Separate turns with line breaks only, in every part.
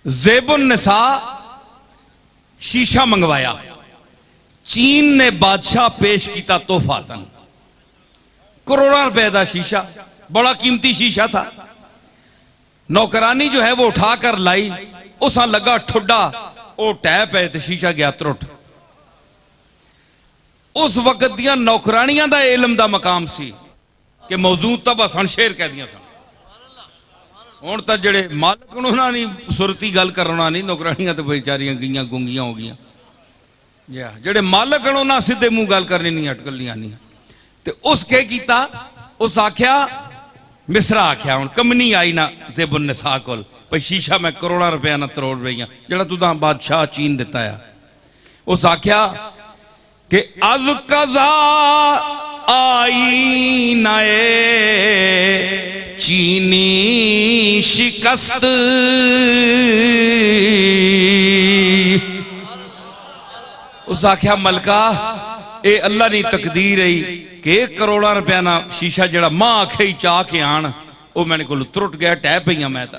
ज़ेबुन निसा शीशा मंगवाया, चीन ने बादशाह पेश किया तोहफातन, करोड़ों रुपए का शीशा, बड़ा कीमती शीशा था। नौकरानी जो है वो उठाकर लाई, उस लगा ठुड्डा, वो टह पे तो शीशा गया त्रुट। उस वक्त दियां नौकरानियां दा इलम दा मकाम सी कि मौजूद तो बस शेर कह दियां सन। हुण तां जिहड़े मालक उन्होंने नहीं सुरती गल करना नहीं, नौकरानियां तो बेचारियां गईयां गुंगियां हो गईयां। जिहड़े मालक उन्होंने सीधे मुंह गल करनी नहीं, अटकलियां नहीं। तो उस के कीता, उस आख्या मिसरा आख्या, हुण कमनी आई ना ज़ेबुन निसा कोल भाई शीशा मैं करोड़ों रुपया ना तरोड़ रही हूं जिहड़ा तुदा बादशाह चीन दिता है। उस आख्या कि अज कज़ा आई नए चीनी शिकस्त, उस आख्या मलका ये अल्लाह की तकदीर है कि करोड़ों रुपया ना शीशा जड़ा मां आखे ही चाह के आन वो मैंने को त्रुट गया, टह पई मैं तो।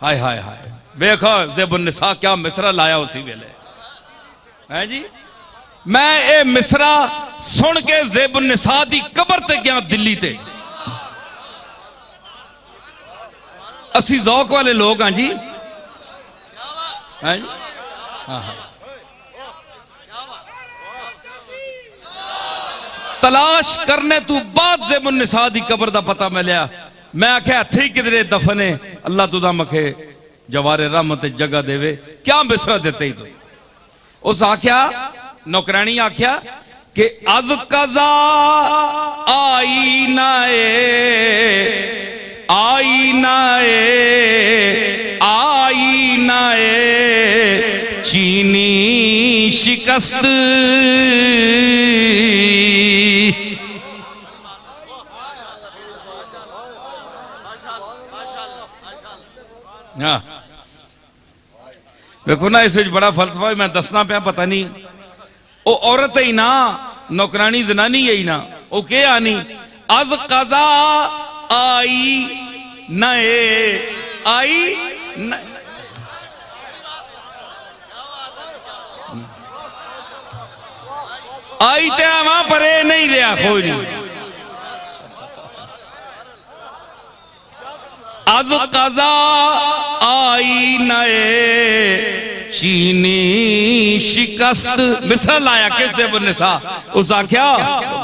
हाय हाय हाय, देखो ज़ेबुन निसा क्या मिसरा लाया उसी वेले है जी। मैं ये मिसरा सुन के ज़ेबुन निसा दी कबर ते गया दिल्ली ते। असी ज़ौक वाले लोग हाँ जी, हैं जी। हाँ हाँ, तलाश करने तू बाद ज़ेबुन निसा दी कबर दा पता मिलिया। मैं आख्या हथे ही किधरे दफन है, अल्लाह तुदा मखे जवारे रहमत जगह देवे, क्या मिसरा देते ही तो। उस आख्या नौकरानी आख्या कि अज कज़ा आई नाए, आई नाए, आई नाए चीनी शिकस्त, देखो ना इस बड़ा फलसफा मैं दसना पाया, पता नहीं वो औरत ही ना नौकरानी जनानी ही ना, वो के आनी अज कज़ा आई नए, आई न... आई ते वहां पर नहीं लिया कोई नहीं। अज कज़ा आई नए चीनी शिकस्त, मिसरा लाया किस ज़ेबुन निसा। उस आख्या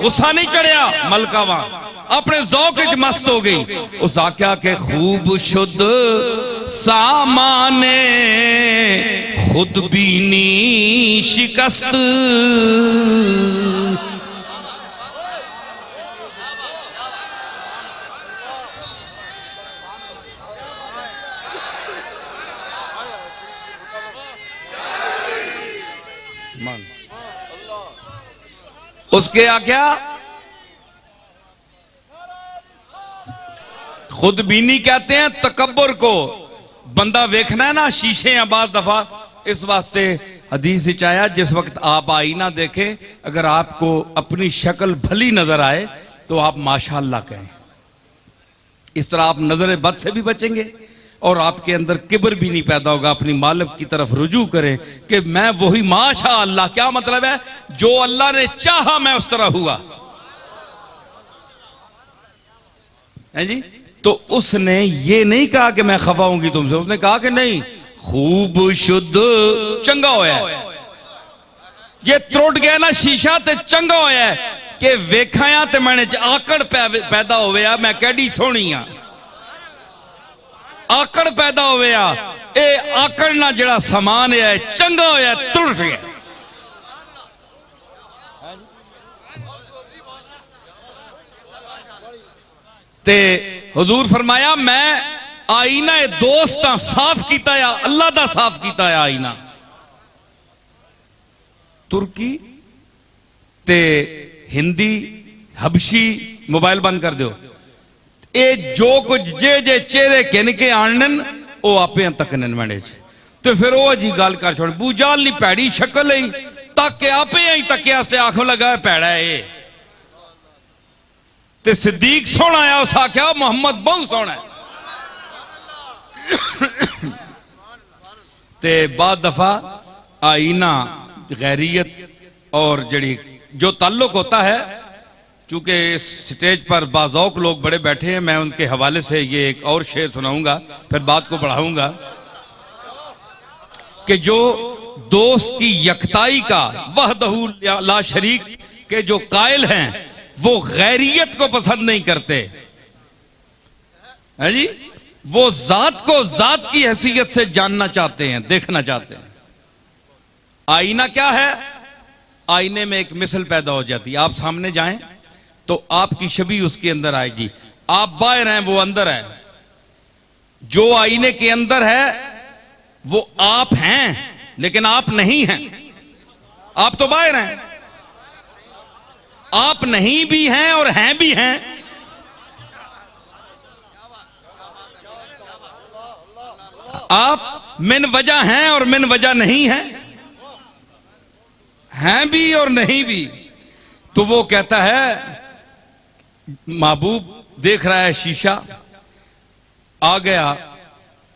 गुस्सा नहीं चढ़िया, मलका वहां अपने ज़ौक च मस्त हो गई। उस आख्या के खूब शुद्ध सामाने खुद बीनी शिकस्त, उसके आख्या खुद बीनी कहते हैं तकब्बुर को, बंदा देखना है ना शीशे या बार दफा, इस वास्ते हदीस विच आया जिस वक्त आप आईना देखें, अगर आपको अपनी शक्ल भली नजर आए तो आप माशाअल्लाह कहें। इस तरह आप नजर बद से भी बचेंगे और आपके अंदर किब्र भी नहीं पैदा होगा, अपनी मालिक की तरफ रुजू करें कि मैं वही माशाअल्लाह। क्या मतलब है, जो अल्लाह ने चाहा मैं उस तरह हुआ है जी। तो उसने ये नहीं कहा कि मैं खफा होंगी तुमसे, उसने कहा कि नहीं खूब शुद्ध चंगा होया, ये त्रुट गया ना शीशा ते चंगा होया कि वेखाया ते मैंने आकड़ पैदा होया, मैं कैडी सोहनी आ, आकड़ पैदा होया, ए आकड़ ना जड़ा समान है चंगा होया, त्रुट गया। ते हुजूर फरमाया मैं आईना दोस्त साफ किया या अल्लाह दा साफ किया है आईना। तुर्की ते हिंदी हबशी मोबाइल बंद कर दो, ये जो कुछ जे जे चेहरे किन के आनन वो आपे तकन मैंने तो फिर वो जी गल कर छोड़, बूजाल नहीं भैड़ी शक्ल ही तक आपे ही तकिया से आखों लगा भैड़ा है। ते सिद्दीक सोना आया, उस आख्या मोहम्मद बहुत सोना है। ते बाद दफा आईना गैरियत और जड़ी जो ताल्लुक होता है, चूंकि इस स्टेज पर बाज़ौक लोग बड़े बैठे हैं, मैं उनके हवाले से ये एक और शेर सुनाऊंगा, फिर बात को बढ़ाऊंगा कि जो दोस्त की यकताई का वहदहू ला शरीक के जो कायल हैं वो गैरियत को पसंद नहीं करते है जी, वो जात को जात की हैसियत से जानना चाहते हैं, देखना चाहते हैं। आईना क्या है? आईने में एक मिसल पैदा हो जाती है। आप सामने जाएं तो आपकी छवि उसके अंदर आएगी। आप बाहर हैं, वो अंदर है। जो आईने के अंदर है वो आप हैं, लेकिन आप नहीं हैं। आप तो बाहर हैं, आप नहीं भी हैं और हैं भी हैं। आप मिन वजह हैं और मिन वजह नहीं हैं, हैं भी और नहीं भी। तो वो कहता है, महबूब देख रहा है शीशा, आ गया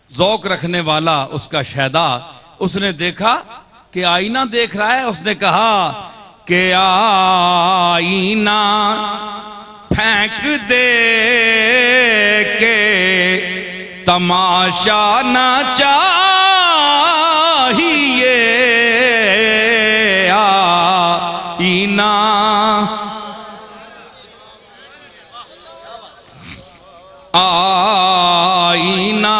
ज़ौक रखने वाला उसका शहदा, उसने देखा कि आईना देख रहा है। उसने कहा कि आईना फेंक दे के तमाशा ना चाहिए, आईना आईना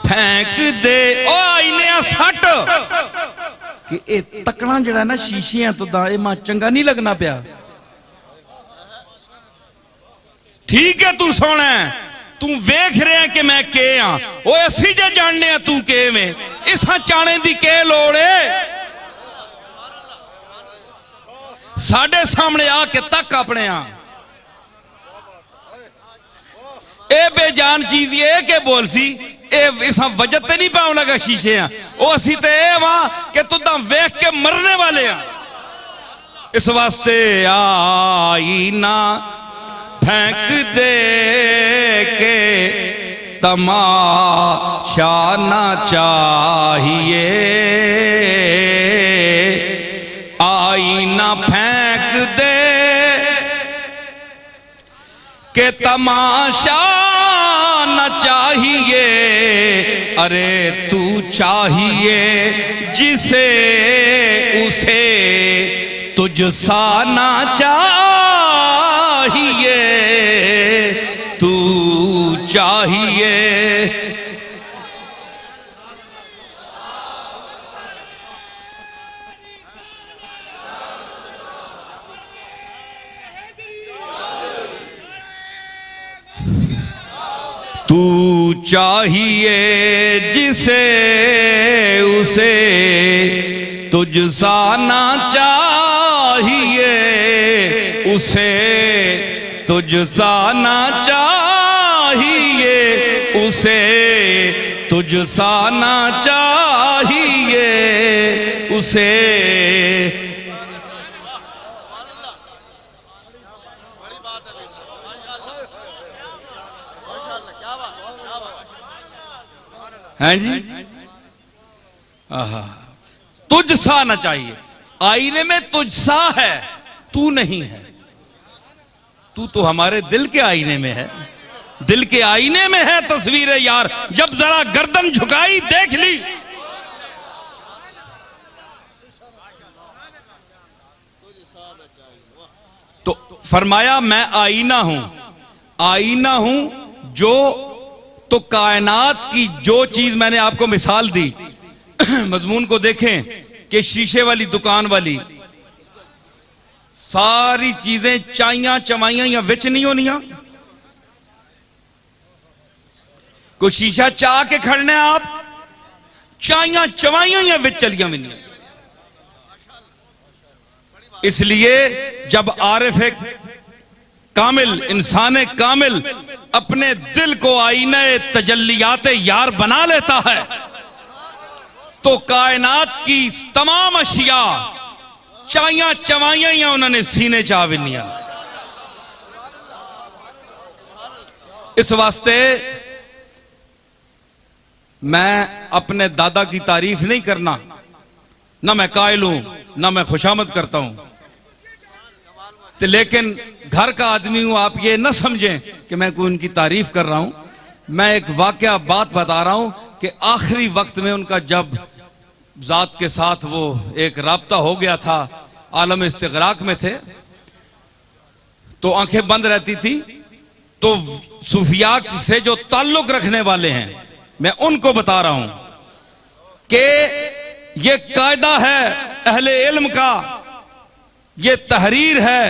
फेंक दे। ओ आईने सट कि ए तकना जड़ा ना शीशियां तो दा मां चंगा नहीं लगना पिया। ठीक है तू सोना, तू वेख रहा कि मैं के हाँ, वो असी जे जानने तू के में, इसा चाणे दी के लोड़ है? साडे सामने आके तक अपने आ। ए बेजान चीज ये के बोल सी, इसा वजह ते नहीं पाउन लगा शीशे आ, वो असी ते वहां कि तुदा वेख के मरने वाले आ। इस वास्ते आईना फेंक दे के तमाशा ना चाहिए, आईना फेंक दे के तमाशा न चाहिए। अरे तू चाहिए जिसे उसे तुझसा ना चाहिए, तू चाहिए। तू चाहिए जिसे उसे तुझसा ना चाहिए, उसे तुझसा ना चाहिए, उसे तुझसा ना चाहिए, उसे। हैं जी, तुझसा ना चाहिए। आईने में तुझसा है, तू नहीं है। तू तो हमारे दिल के आईने में है, दिल के आईने में है तस्वीर यार। जब जरा गर्दन झुकाई देख ली, तो फरमाया मैं आईना हूं, आईना हूं जो, तो कायनात की जो चीज मैंने आपको मिसाल दी, मजमून को देखें कि शीशे वाली दुकान वाली सारी चीजें चाइया चवाइया या विच नहीं होनिया। कोई शीशा चाह के खड़ने आप, चाइया चवाइया या विच चलिया भी नहीं। इसलिए जब आरिफ कामिल, इंसान कामिल अपने दिल को आईने तजल्लियात यार बना लेता है, तो कायनात की तमाम अशिया चाइया चवाइया या उन्होंने सीने चाह विनिया। इस वास्ते मैं अपने दादा की तारीफ नहीं करना, ना मैं कायल हूं ना मैं खुशामद करता हूं, तो लेकिन घर का आदमी हूं, आप ये ना समझें कि मैं कोई उनकी तारीफ कर रहा हूं। मैं एक वाकया बात बता रहा हूं कि आखिरी वक्त में उनका जब जात के साथ वो एक राब्ता हो गया था, आलम इस्तिगराक में थे, तो आंखें बंद रहती थी, तो सूफिया से जो ताल्लुक रखने वाले हैं मैं उनको बता रहा हूं कि ये कायदा है अहले इल्म का, ये तहरीर है,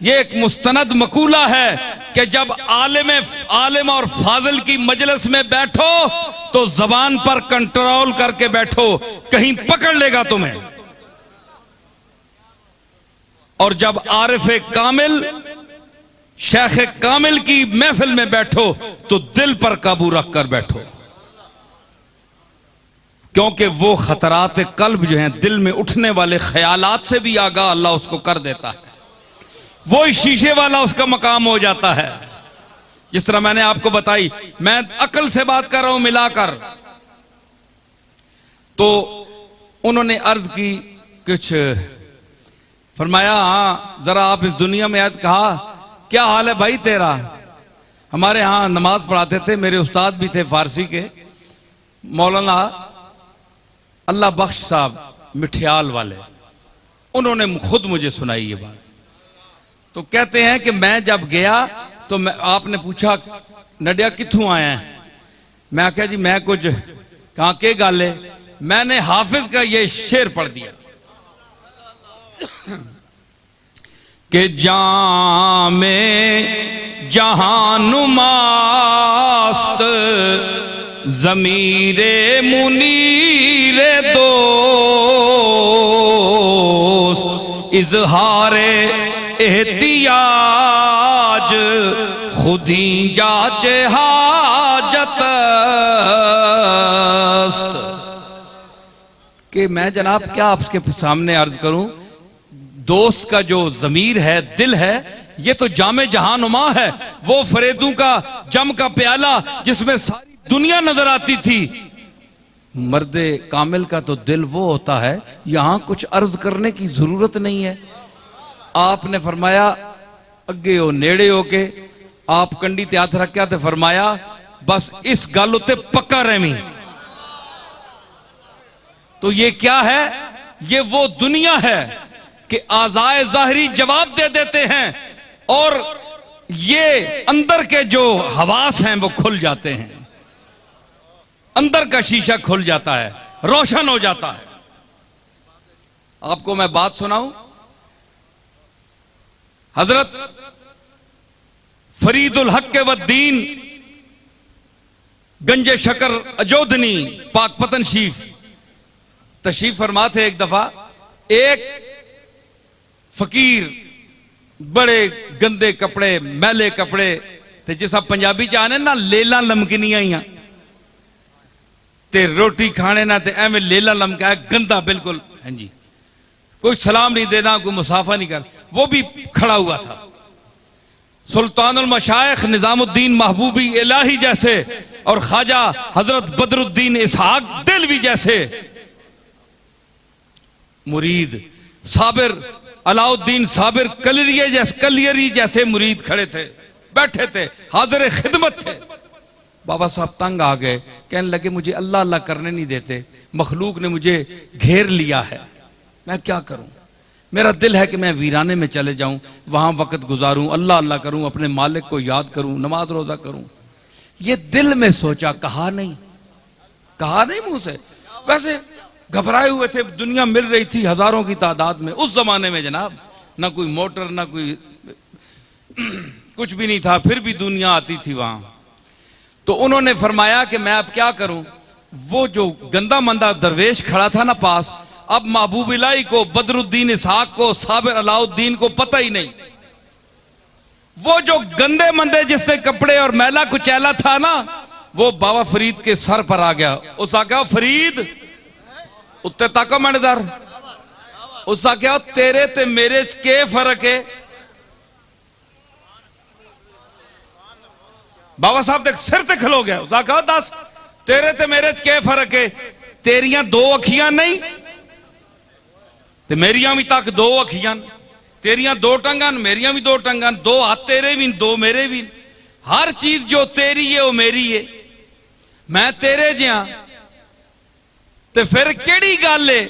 ये एक मुस्तनद मकूला है कि जब आलिम और फाजिल की मजलिस में बैठो तो जबान पर कंट्रोल करके बैठो, कहीं पकड़ लेगा तुम्हें। और जब आरिफ कामिल शेख कामिल की महफिल में बैठो तो दिल पर काबू रखकर बैठो, क्योंकि वो खतरात कल्ब जो हैं, दिल में उठने वाले ख्यालात से भी आगाह अल्लाह उसको कर देता है। वो इस शीशे वाला उसका मकाम हो जाता है। जिस तरह मैंने आपको बताई, मैं अकल से बात कर रहा हूं मिलाकर। तो उन्होंने अर्ज की, कुछ फरमाया, हाँ जरा आप इस दुनिया में आए। कहा क्या हाल है भाई तेरा? हमारे यहां नमाज पढ़ाते थे, मेरे उस्ताद भी थे फारसी के, मौलाना अल्लाह बख्श साहब मिठियाल वाले, उन्होंने खुद मुझे सुनाई ये बात। तो कहते हैं कि मैं जब गया तो आपने पूछा नडिया कित्थों आया है? मैं आख्या जी मैं कुछ, कहा के गल है? मैंने हाफिज का ये शेर पढ़ दिया कि जामे जहानुमास्त जमीरे मुनीरे दोस्त इजहारे एहतियाज खुदी जाचे हाजत कि मैं जनाब क्या आपके सामने अर्ज करूं, दोस्त का जो जमीर है, दिल है, ये तो जामे जहानुमा है, वो फरेदू का जम का प्याला जिसमें सारी दुनिया नजर आती थी। मर्दे कामिल का तो दिल वो होता है, यहां कुछ अर्ज करने की जरूरत नहीं है। आपने फरमाया अगे हो नेड़े हो के आप कंडी ते हाथ रखा तो फरमाया बस इस गल उत्ते पक्का रहमी। तो ये क्या है? ये वो दुनिया है कि आज़ाए ज़ाहिरी जवाब दे देते हैं और ये अंदर के जो हवास हैं वो खुल जाते हैं, अंदर का शीशा खुल जाता है, रोशन हो जाता है। आपको मैं बात सुनाऊं, हजरत फरीदुल हक वद्दीन गंजे शकर अजोधनी पाकपतन शीफ तशरीफ फरमा थे। एक दफा एक फकीर बड़े गंदे कपड़े, मैले कपड़े, ते जिस आप पंजाबी च आने ना लेला लमकनियां ही ते रोटी खाने ना ते एवं लेला लमका है, गंदा बिल्कुल। हाँ जी, कोई सलाम नहीं देना, कोई मुसाफा नहीं कर, वो भी खड़ा हुआ था। सुल्तानुल मशाइख निजामुद्दीन महबूबी इलाही जैसे और ख्वाजा हजरत बदरुद्दीन इसहाक दिलवी जैसे मुरीद, साबिर अलाउद्दीन साबिर कलियरी जैसे मुरीद खड़े थे, बैठे थे, हाजिर खिदमत थे। बाबा साहब तंग आ गए, कहने लगे मुझे अल्लाह अल्लाह करने नहीं देते, मखलूक ने मुझे घेर लिया है, मैं क्या करूं? मेरा दिल है कि मैं वीराने में चले जाऊं, वहां वक्त गुजारूं, अल्लाह अल्लाह करूं, अपने मालिक को याद करूं, नमाज रोजा करूं। ये दिल में सोचा, कहा नहीं मुंह से। वैसे घबराए हुए थे, दुनिया मिल रही थी हजारों की तादाद में। उस जमाने में जनाब ना कोई मोटर ना कोई कुछ भी नहीं था, फिर भी दुनिया आती थी वहां। तो उन्होंने फरमाया कि मैं अब क्या करूं? वो जो गंदा मंदा दरवेश खड़ा था ना पास, अब महबूब इलाही को, बदरुद्दीन इसहाक को, साबिर अलाउद्दीन को पता ही नहीं। वो जो गंदे मंदे जिससे कपड़े और मैला कुचैला था ना, वो बाबा फरीद के सर पर आ गया। उस आख्या फरीद उत्ते तक मंडदार, उस आख्या तेरे ते मेरे च के फर्क है? बाबा साहब तक सिर ते खलो गया। उस आख्या दस तेरे ते मेरे च क्या फर्क है? तेरियां दो अखियां नहीं ते मेरियां भी तक दो अखियां, तेरियां दो टंगां मेरियां भी दो टंगां, दो हाथ तेरे भी दो मेरे भी। हर चीज जो तेरी है वो मेरी है, मैं तेरे जिहा। ते फिर केड़ी गल है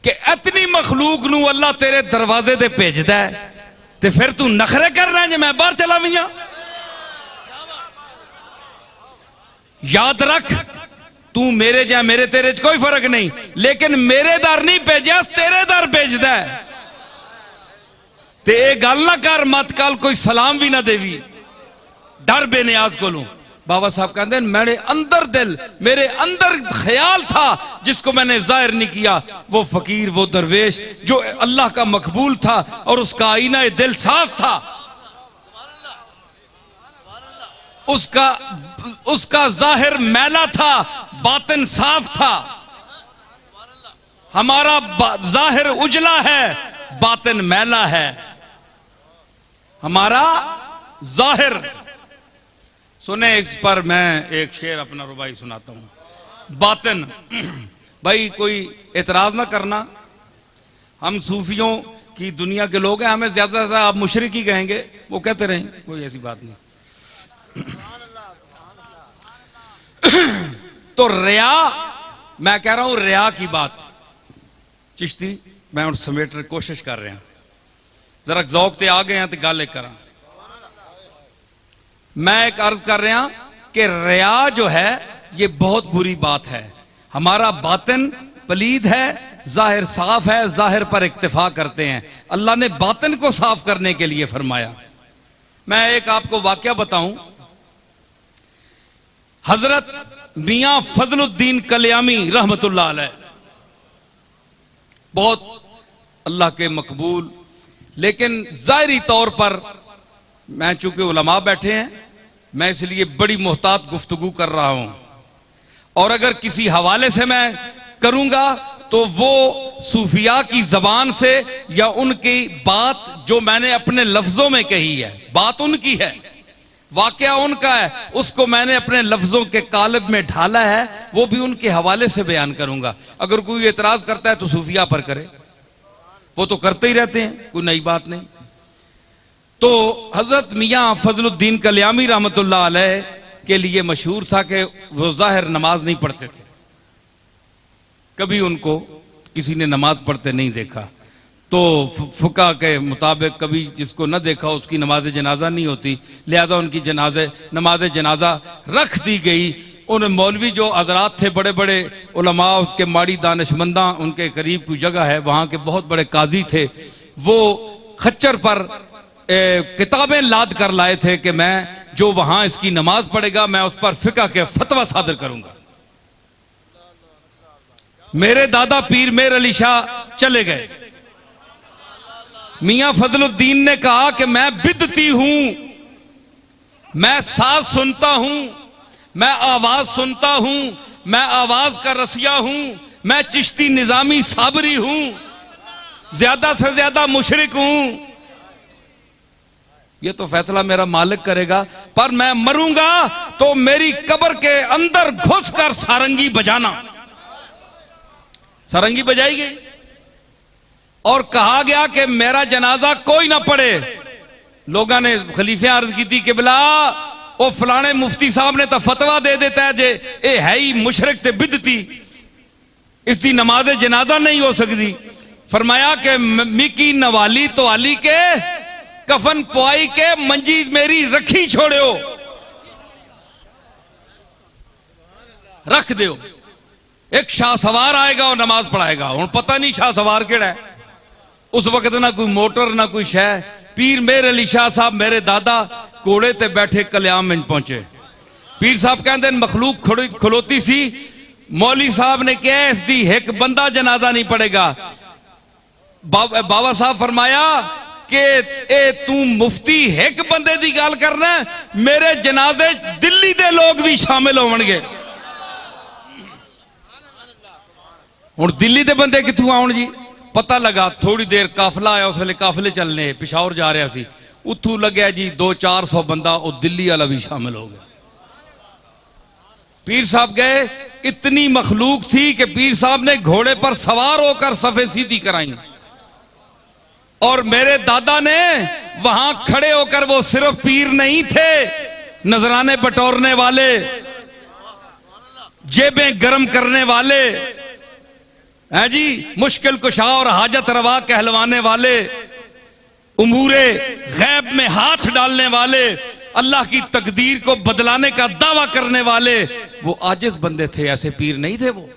कि इतनी मखलूक नू अल्लाह तेरे दरवाजे ते भेजदा है ते फिर तू नखरे करना जे मैं बाहर चला भी। याद रख, तू मेरे जा मेरे तेरे च कोई फर्क नहीं, लेकिन मेरे दर नहीं भेजा, तेरे दर भेजदा है। ते ये गल ना कर मत कल कोई सलाम भी ना देवी, डर बेनियाज को लू। बाबा साहब कहते हैं मेरे अंदर दिल, मेरे अंदर ख्याल था जिसको मैंने जाहिर नहीं किया, वो फकीर, वो दरवेश जो अल्लाह का मकबूल था और उसका आईना दिल साफ था, उसका जाहिर मैला था, बातिन साफ था। हमारा जाहिर उजला है, बातिन मैला है। हमारा जाहिर सुने, इस पर मैं एक शेर अपना रुबाई सुनाता हूं। बातिन, भाई कोई एतराज ना करना, हम सूफियों की दुनिया के लोग हैं, हमें ज्यादा से ज्यादा आप मुशरिक ही कहेंगे, वो कहते रहें, कोई ऐसी बात नहीं। तो रिया, मैं कह रहा हूं रिया की बात, चिश्ती मैं उन समेटने की कोशिश कर रहे हैं, जरा जौक ते आ गए हैं तो गल एक करा। मैं एक अर्ज कर रहा कि रिया जो है ये बहुत बुरी बात है। हमारा बातिन पलीद है, जाहिर साफ है, जाहिर पर इक्तिफा करते हैं। अल्लाह ने बातिन को साफ करने के लिए फरमाया। मैं एक आपको वाकया बताऊं, हजरत मियां फजलुद्दीन कल्यामी रहमतुल्लाह अलैह, बहुत अल्लाह के मकबूल, लेकिन जाहिरी तौर पर मैं चूंकि उलमा बैठे हैं, मैं इसलिए बड़ी मोहतात गुफ्तगू कर रहा हूं, और अगर किसी हवाले से मैं करूंगा तो वो सूफिया की जबान से या उनकी बात जो मैंने अपने लफ्जों में कही है, बात उनकी है, वाकया उनका है, उसको मैंने अपने लफ्जों के कालिब में ढाला है, वो भी उनके हवाले से बयान करूंगा। अगर कोई एतराज करता है तो सूफिया पर करे, वो तो करते ही रहते हैं, कोई नई बात नहीं। तो हजरत मियां फजलुद्दीन कल्यामी रहमतुल्लाह अलैह के लिए मशहूर था कि वो जाहिर नमाज नहीं पढ़ते थे, कभी उनको किसी ने नमाज पढ़ते नहीं देखा। तो फुका के मुताबिक कभी जिसको न देखा उसकी नमाज जनाजा नहीं होती, लिहाजा उनकी नमाज जनाजा रख दी गई। उन मौलवी जो हजरात थे, बड़े बड़े उलमा, उसके माड़ी दानिशमंदा, उनके करीब कोई जगह है, वहां के बहुत बड़े काजी थे, वो खच्चर पर किताबें लाद कर लाए थे कि मैं जो वहां इसकी नमाज पढ़ेगा मैं उस पर फिका के फतवा सादर करूंगा। मेरे दादा पीर मेर अली शाह चले गए, मियां फजलुद्दीन ने कहा कि मैं बिदती हूं, मैं साज सुनता हूं, मैं आवाज सुनता हूं, मैं आवाज का रसिया हूं, मैं चिश्ती निजामी साबरी हूं, ज्यादा से ज्यादा मुशरिक हूं। ये तो फैसला मेरा मालिक करेगा, पर मैं मरूंगा तो मेरी कब्र के अंदर घुसकर सारंगी बजाना। सारंगी बजाई गई और कहा गया कि मेरा जनाजा कोई ना पढ़े। लोगों ने खलीफे अर्ज की थी कि बिला वो फलाने मुफ्ती साहब ने तो फतवा दे देता है जे ये है ही मुशरिक ते बिदती, इसकी नमाज जनाजा नहीं हो सकती। फरमाया कि मिकी नवाली तो आली के कफन पुआई के मंजी मेरी रखी छोड़ो, रख दो। एक शाह सवार आएगा और नमाज पढ़ाएगा। हूं पता नहीं शाह सवार केड़ा है, उस वक्त ना कोई मोटर ना कोई शह। पीर मेर अली शाह साहब मेरे दादा घोड़े ते बैठे कल्याम में पहुंचे। पीर साहब कहते मखलूक खलोती सी, मौली साहब ने कहा इसकी एक बंदा जनाजा नहीं पड़ेगा। बाबा साहब फरमाया कि ए तू मुफ्ती एक बंदे की गल करना, मेरे जनाजे दिल्ली के लोग भी शामिल होंगे। हुण दिल्ली के बंदे कित्थों आउण जी? पता लगा थोड़ी देर काफिला आया, उस वेले काफिले चलने पिशावर जा रहा सी, उतों लग्या जी 200-400 बंदा, वो दिल्ली वाला भी शामिल हो गया। पीर साहब गए, इतनी मखलूक थी कि पीर साहब ने घोड़े पर सवार होकर सफे सीधी कराई, और मेरे दादा ने वहां खड़े होकर, वो सिर्फ पीर नहीं थे, नजराने बटोरने वाले, जेबें गर्म करने वाले हैं जी, मुश्किल कुशा और हाजत रवा कहलवाने वाले, उमूरे गैब में हाथ डालने वाले, अल्लाह की तकदीर को बदलाने का दावा करने वाले, वो आजिज बंदे थे, ऐसे पीर नहीं थे वो।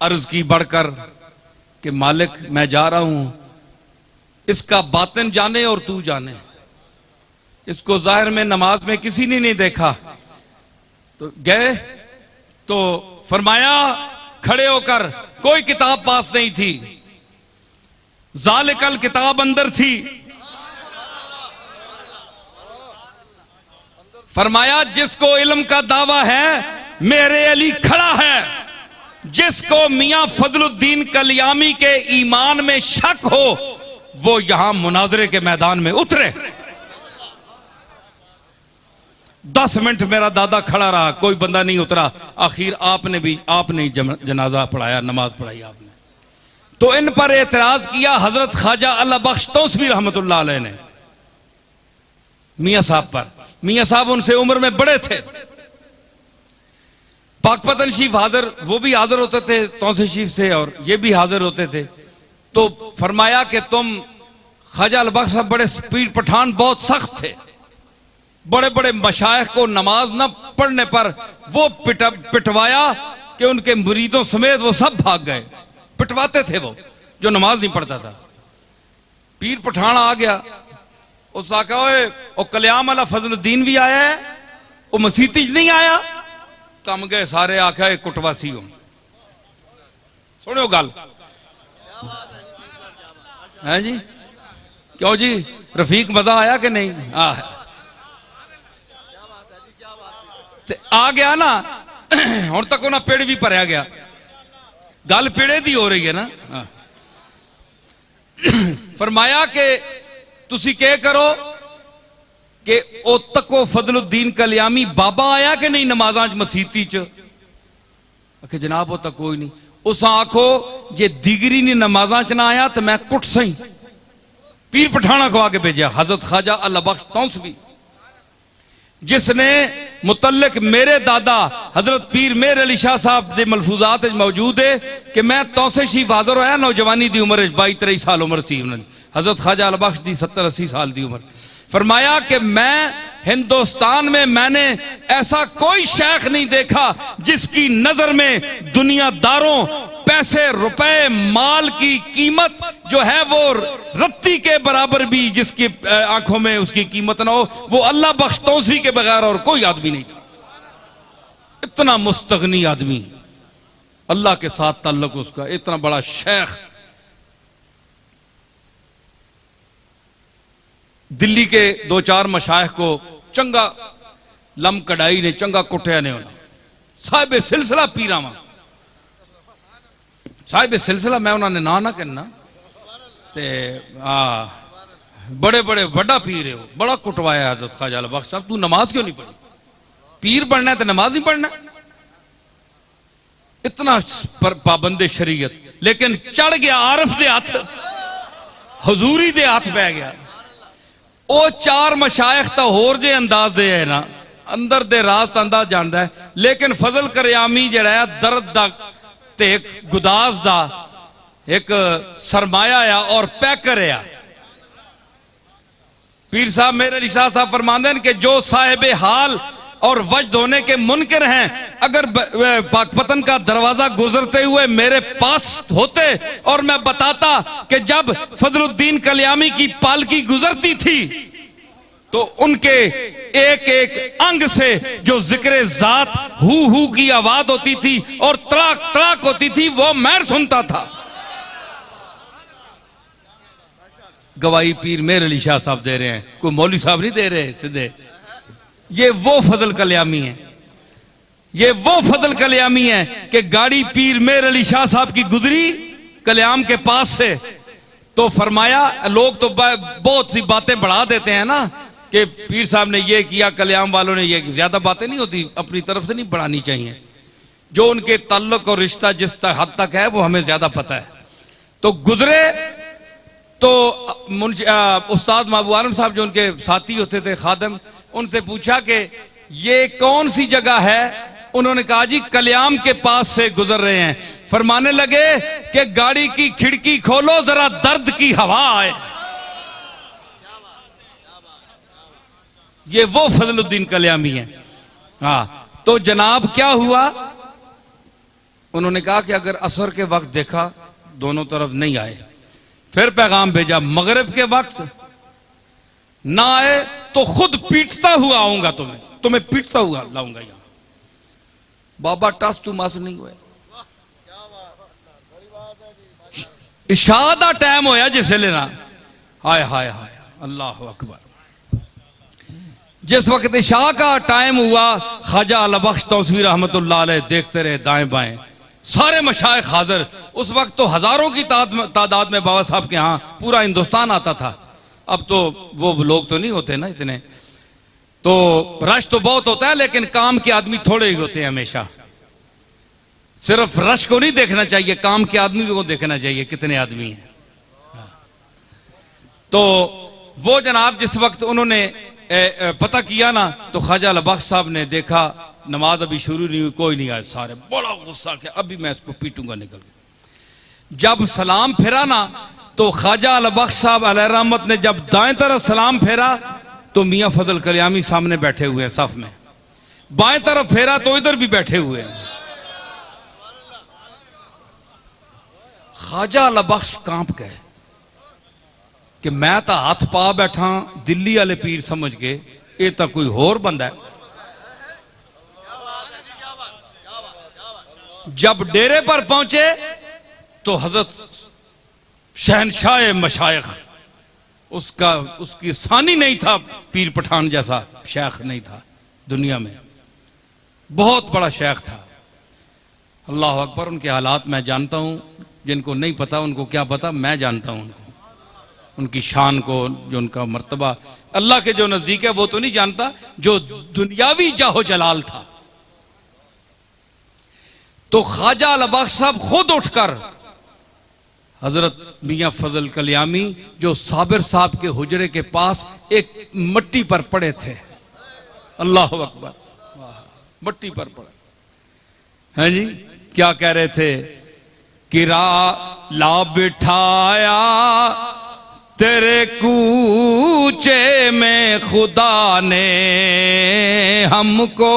अर्ज की बढ़कर कि मालिक मैं जा रहा हूं, इसका बातिन जाने और तू जाने, इसको जाहिर में नमाज में किसी ने नहीं देखा। तो गए तो फरमाया खड़े होकर, कोई किताब पास नहीं थी, जालिकल किताब अंदर थी। फरमाया जिसको इल्म का दावा है मेरे अली खड़ा है, जिसको मियां फजलुद्दीन कलियामी के ईमान में शक हो वो यहां मुनाजरे के मैदान में उतरे। 10 मिनट मेरा दादा खड़ा रहा, कोई बंदा नहीं उतरा। आखिर आपने जनाजा पढ़ाया, नमाज पढ़ाई आपने। तो इन पर एतराज किया हजरत ख्वाजा अल्लाह बख्श तौसवी रहमतुल्लाह अलैह ने मियां साहब पर। मियां साहब उनसे उम्र में बड़े थे। पाकपतन शरीफ हाजिर, वो भी हाजिर होते थे तौसे शरीफ से, और ये भी हाजिर होते थे। तो फरमाया कि तुम ख्वाजा अल्लाह बख्श साहब बड़े स्पीड पठान, बहुत सख्त थे। बड़े बड़े मशाइख को नमाज न पढ़ने पर वो पिटवाया कि उनके मुरीदों समेत वो सब भाग गए। पिटवाते थे वो जो नमाज नहीं पढ़ता था। पीर पठान आ गया, उस आका ओ कल्याम वाला फजलुद्दीन भी आया है, वो मसीती नहीं आया। कम गए सारे, आख्या कुटवासी हो। सुनो गल है जी, क्यों जी रफीक मजा आया कि नहीं? आ गया ना हुण तक उन्हें पेड़ भी भरया गया। गल पेड़े दी हो रही है ना। फरमाया कि तुसी क्या करो कि ओ तको फजलुद्दीन कलियामी बाबा आया कि नहीं नमाजा मसीती च? आखे जनाब वो तक कोई नहीं। उस आखो जे दिगरी ने नमाजा च ना आया तो मैं कुट सही। पीर पठाना खवा के भेजा हजरत ख्वाजा अल्लाह बख्श तौसवी, जिसने मुतल्लिक मेरे दादा हजरत पीर मेर अली शाह साहब के मलफूजात मौजूद है कि मैं तौसे शरीफ हाजिर होया नौजवानी की उम्र 22-23 साल उम्र सी उन्होंने। हजरत ख्वाजा अल्लाह बख्श की 70-80 साल की उम्र। फरमाया कि मैं हिंदुस्तान में मैंने ऐसा कोई शेख नहीं देखा जिसकी नजर में दुनियादारों, पैसे, रुपए, माल की कीमत जो है वो रत्ती के बराबर भी जिसकी आंखों में उसकी कीमत ना हो, वो अल्लाह बख्श तौसवी के बगैर और कोई आदमी नहीं था। इतना मुस्तगनी आदमी, अल्लाह के साथ ताल्लुक उसका, इतना बड़ा शेख। दिल्ली के 2-4 मशाइख को चंगा लम कढ़ाई ने, चंगा कुटिया ने। साहिब सिलसिला पीरावा, साहिब सिलसिला मैं उन्होंने ना कहना ते बड़े बड़े बड़ा पीर है वो, बड़ा कुटवाया हजरत ख्वाजा अल्लाह बख्श साहब। तू नमाज क्यों नहीं पढ़ी? पीर बनना है तो नमाज नहीं पढ़ना। इतना पाबंदे शरीयत, लेकिन चढ़ गया आरफ दे हाथ, हजूरी दे हाथ पै गया। ਉਹ 4 मशाइख तो होर जे अंदाज दे है ना, अंदर दे राज अंदाज जानता है। लेकिन फजल करियामी जड़ा है दर्द दा ते एक गुदास दा एक सरमाया आ और पैकर आ। पीर साहब मेरे अली शाह साहब फरमाते हैं कि जो साहिब हाल और वजद होने के मुनकर हैं, अगर पाकपतन का दरवाजा गुजरते हुए मेरे पास होते और मैं बताता कि जब फजलुद्दीन कलियामी की पालकी गुजरती थी तो उनके एक एक अंग से जो जिक्र जात हु की आवाज होती थी और तड़ाक तड़ाक होती थी, वो मैं सुनता था। गवाही पीर मेर अली शाह साहब दे रहे हैं, कोई मौलवी साहब नहीं दे रहे सीधे। ये वो फजल कल्यामी है, ये वो फजल कल्यामी है कि गाड़ी पीर मेर अली शाह साहब की गुजरी कल्याम के पास से, तो फरमाया लोग तो बहुत सी बातें बढ़ा देते हैं ना कि पीर साहब ने ये किया, कल्याण वालों ने ये, ज्यादा बातें नहीं होती, अपनी तरफ से नहीं बढ़ानी चाहिए। जो उनके ताल्लुक और रिश्ता जिस हद तक है वो हमें ज्यादा पता है। तो गुजरे तो उस्ताद महबूब आलम साहब जो उनके साथी होते थे खादम, उनसे पूछा कि ये कौन सी जगह है। उन्होंने कहा जी कल्याम के पास से गुजर रहे हैं। फरमाने लगे कि गाड़ी की खिड़की खोलो जरा दर्द की हवा आए। ये वो फजलुद्दीन कल्यामी है। हाँ, तो जनाब क्या हुआ, उन्होंने कहा कि अगर असर के वक्त देखा दोनों तरफ नहीं आए, फिर पैगाम भेजा मगरिब के वक्त ना आए तो खुद पीटता हुआ आऊंगा, तुम्हें पीटता हुआ लाऊंगा यहां। बाबा टस तू मस नहीं हुए। इशा दा टाइम होया जिस लेना, हाय हाय हाय अल्लाह अकबर। जिस वक्त इशा का टाइम हुआ, ख्वाजा अली बख्श तौसवी रहमतुल्लाह अलैह देखते रहे दाएं बाएं, सारे मशाइख हाजिर। उस वक्त तो हजारों की तादाद में बाबा साहब के यहाँ पूरा हिंदुस्तान आता था। अब तो वो लोग तो नहीं होते ना इतने, तो रश तो बहुत होता है लेकिन काम के आदमी थोड़े ही होते हैं हमेशा। सिर्फ रश को नहीं देखना चाहिए, काम के आदमी को देखना चाहिए कितने आदमी हैं। तो वो जनाब जिस वक्त उन्होंने पता किया ना, तो ख्वाजा अली बख्श साहब ने देखा नमाज अभी शुरू नहीं हुई, कोई नहीं आया, सारे बड़ा गुस्सा किया, अभी मैं इसको पीटूंगा निकल के। जब सलाम फेरा ना, तो ख्वाजा अली बख्श साहब अलैहि रहमत ने जब दाएं तरफ सलाम फेरा तो मियां फजल कल्यामी सामने बैठे हुए हैं सफ में, बाएं तरफ फेरा तो इधर भी बैठे हुए हैं। ख्वाजा अली बख्श कांप गए कि मैं तो हाथ पा बैठा दिल्ली वाले पीर समझ के, ये तो कोई होर बंदा है। जब डेरे पर पहुंचे तो हजरत शहनशाह मशाइख, उसकी सानी नहीं था, पीर पठान जैसा शेख नहीं था दुनिया में, बहुत बड़ा शेख था। अल्लाह अकबर। उनके हालात मैं जानता हूं, जिनको नहीं पता उनको क्या पता, मैं जानता हूं उनको, उनकी शान को, जो उनका मर्तबा अल्लाह के जो नजदीक है वो तो नहीं जानता, जो दुनियावी जाहो जलाल था। तो ख्वाजा अली बख्श साहब खुद उठकर हजरत मियां फजल कल्यामी जो साबिर साहब के हुजरे के पास एक मट्टी पर पड़े थे, अल्लाह अकबर, मट्टी पर पड़े हैं जी, क्या कह रहे थे कि ला बिठाया तेरे कूचे में खुदा ने हमको,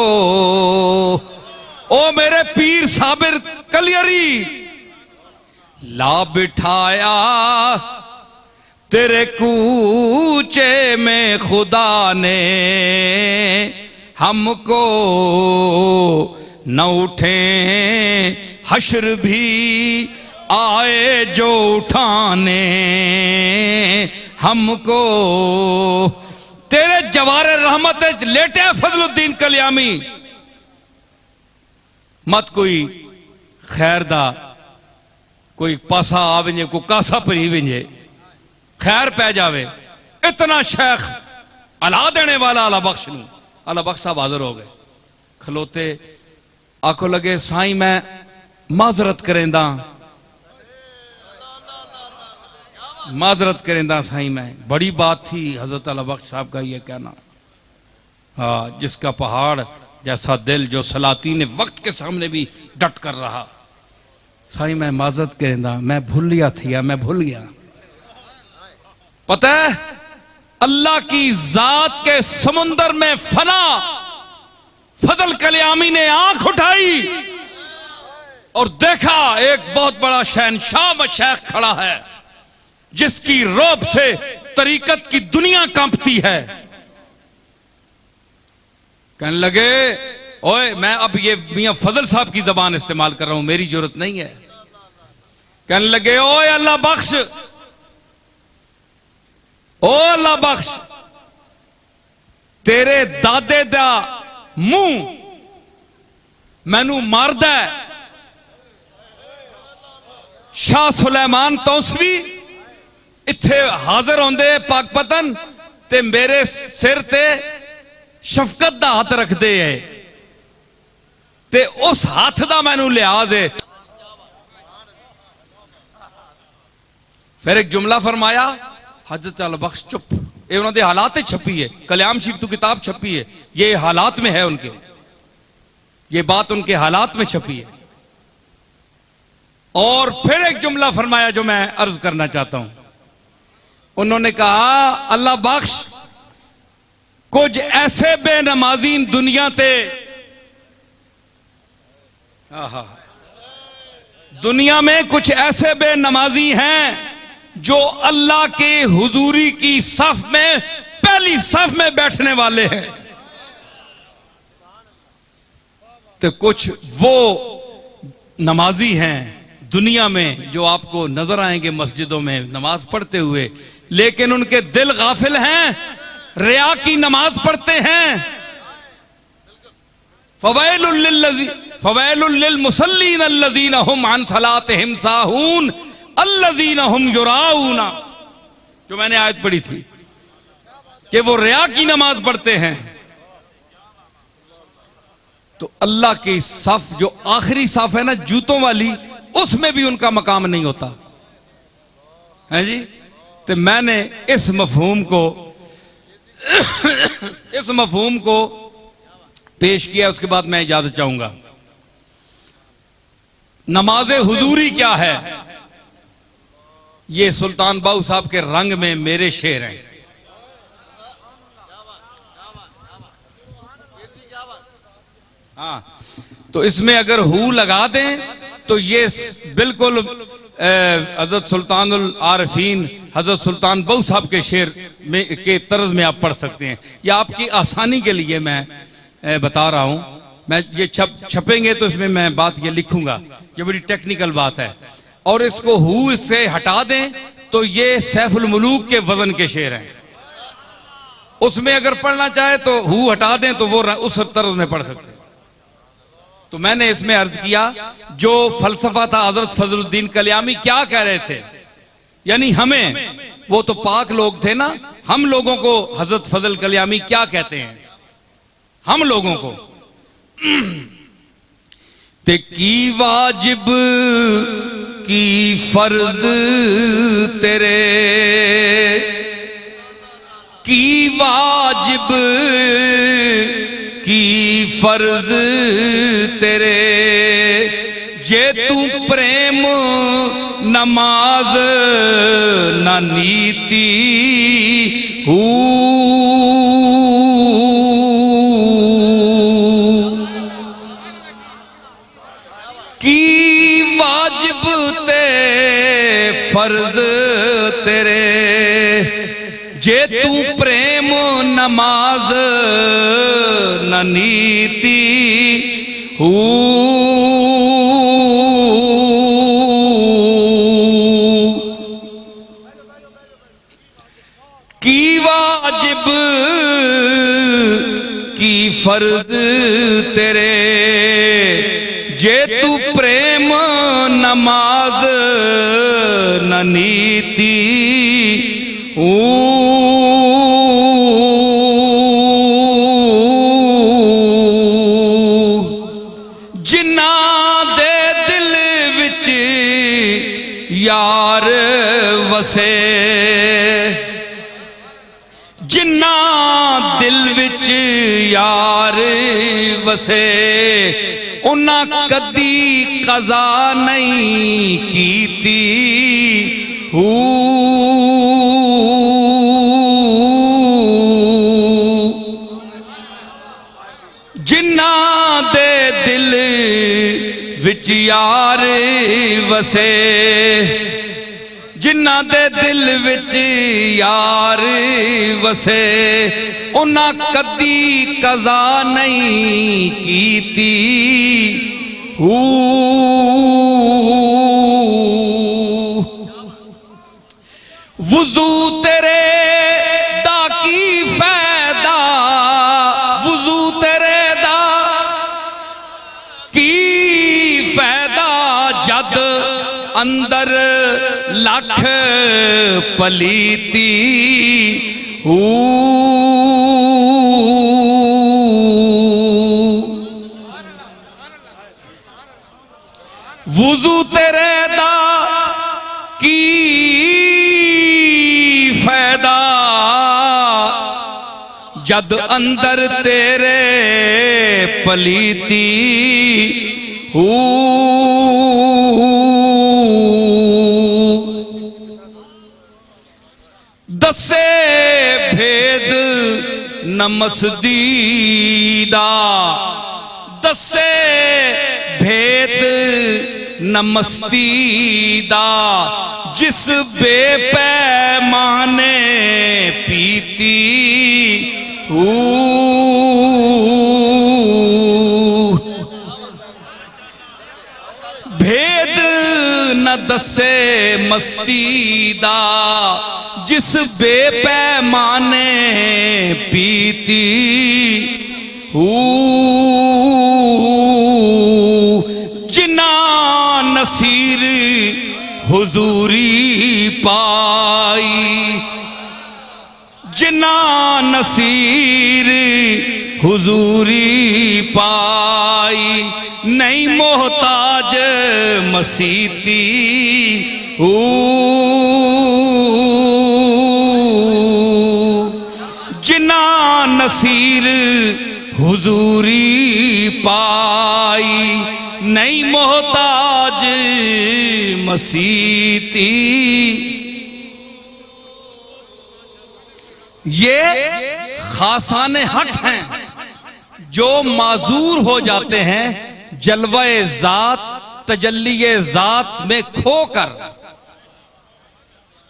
ओ मेरे पीर साबिर कलियरी, ला बिठाया तेरे कूचे में खुदा ने हमको, न उठे हश्र भी आए जो उठाने हमको, तेरे जवारे रहमत लेटे फजलुद्दीन कल्यामी, मत कोई खैर दा कोई पासा आ वंजे, कोई कासा भरी वंजे, खैर पै जावे, इतना शेख अला देने वाला अली बख्श नूं। अली बख्श साहब हाजिर हो गए, खलोते, आखो लगे साईं मैं माजरत करेंदा, माजरत करेंदा साईं, मैं बड़ी बात थी हजरत अली बख्श साहब का ये कहना, हाँ जिसका पहाड़ जैसा दिल, जो सलातीन वक्त के सामने भी डट कर रहा, साईं मैं माजरत करेंदा, मैं भूल गया थी, मैं भूल गया। पता है अल्लाह की जात के समुंदर में फना फजल कल्यामी ने आंख उठाई और देखा एक बहुत बड़ा शहनशाह मशाइख खड़ा है, जिसकी रौब से तरीकत की दुनिया कांपती है। कहने लगे, ओए मैं अब ये मियां फजल साहब की जबान इस्तेमाल कर रहा हूं, मेरी जरूरत नहीं है। कहने लगे, ओए अल्लाह बख्श, ओ अल्लाह बख्श, तेरे दादे दा मुंह मैनू मारदा है। शाह सुलेमान तौसवी इत्थे हाजिर होंदे पाकपतन, ते मेरे सिर ते शफकत दा हाथ रखते है ते उस हाथ दा मैनू लिहाज है। फिर एक जुमला फरमाया, हजरत अल बख्श चुप, ये उन्होंने हालात छपी है, कल्याम शरीफ तो किताब छपी है, ये हालात में है उनके, ये बात उनके हालात में छपी है। और फिर एक जुमला फरमाया जो मैं अर्ज करना चाहता हूं। उन्होंने कहा, अल्लाह बख्श कुछ ऐसे बेनमाजीन दुनिया ते, दुनिया में कुछ ऐसे बेनमाजी हैं जो अल्लाह के हुजूरी की सफ में पहली सफ में बैठने वाले हैं, तो कुछ वो नमाजी हैं दुनिया में जो आपको नजर आएंगे मस्जिदों में नमाज पढ़ते हुए, लेकिन उनके दिल गाफिल हैं, रिया की नमाज पढ़ते हैं। फवैलुल लिल मुसल्लीन अल्लज़ीना हुम अन सलातिहिम साहून अल्लज़ीना हुम युराऊना, जो मैंने आयत पढ़ी थी कि वो रिया की नमाज पढ़ते हैं। तो अल्लाह की सफ जो आखिरी सफ है ना जूतों वाली, उसमें भी उनका मकाम नहीं होता है जी। तो मैंने इस मफहूम को पेश किया, उसके बाद मैं इजाजत चाहूंगा। नमाज हुजूरी क्या है, ये सुल्तान बाहू साहब के रंग में मेरे शेर हैं। हाँ, तो इसमें अगर हु लगा दें तो ये बिल्कुल हजरत सुल्तानुल आरिफीन हजरत सुल्तान बाहू साहब के शेर में के तर्ज में आप पढ़ सकते हैं। या आपकी आसानी के लिए मैं बता रहा हूं, मैं ये छपेंगे तो इसमें मैं बात ये लिखूंगा, ये बड़ी टेक्निकल बात है। और इसको हु इससे हटा दें तो ये सैफुल मुलूक के वजन के शेर हैं, उसमें अगर पढ़ना चाहे तो हु हटा दें तो वो उस तर्ज में पढ़ सकते हैं। तो मैंने इसमें अर्ज किया जो फलसफा था हजरत फजलुद्दीन कल्यामी क्या कह रहे थे, यानी हमें, वो तो पाक लोग थे ना, हम लोगों को हजरत फजल कल्यामी क्या कहते हैं, हम लोगों को ते की वाजिब की फर्ज तेरे, की वाजिब की फर्ज तेरे, जे तू प्रेम नमाज न नीति की वाजिब ते फर्ज तेरे, जे तू प्रेम नमाज न नीति की वाजिब की फर्ज तेरे, जे तू प्रेम नमाज न नीति जिन्ना दे दिल विच यार वसे, जिन्ना दिल विच यार वसे, उन्ना कदी कज़ा नहीं कीती जिन्ना दे दिल विच यार वसे, जिन्ना दे दिल विच यार वसे, उन्ना कदी कज़ा नहीं कीती वुजू तेरे दा की फायदा, वुजू तेरे दा की फायदा, जद अंदर लख पलीती हू वुजू तेरे दा की फायदा जद अंदर तेरे पलीती हू दसे भेद नमस्दीदा दसे भेद नमस्तीदा जिस बेपैमाने पीती हू भेद न दसे मस्तीदा जिस बेपैमाने पीती हू जिना नसीर हुजूरी पाई जिना नसीर हुजूरी पाई नहीं मोहताज मसीती हू जिना नसीर हुजूरी पाई नहीं मोहताज मसीती। ये खासाने हक हैं जो माजूर हो जाते हैं जलवाए जात तजल्लीए जात में खोकर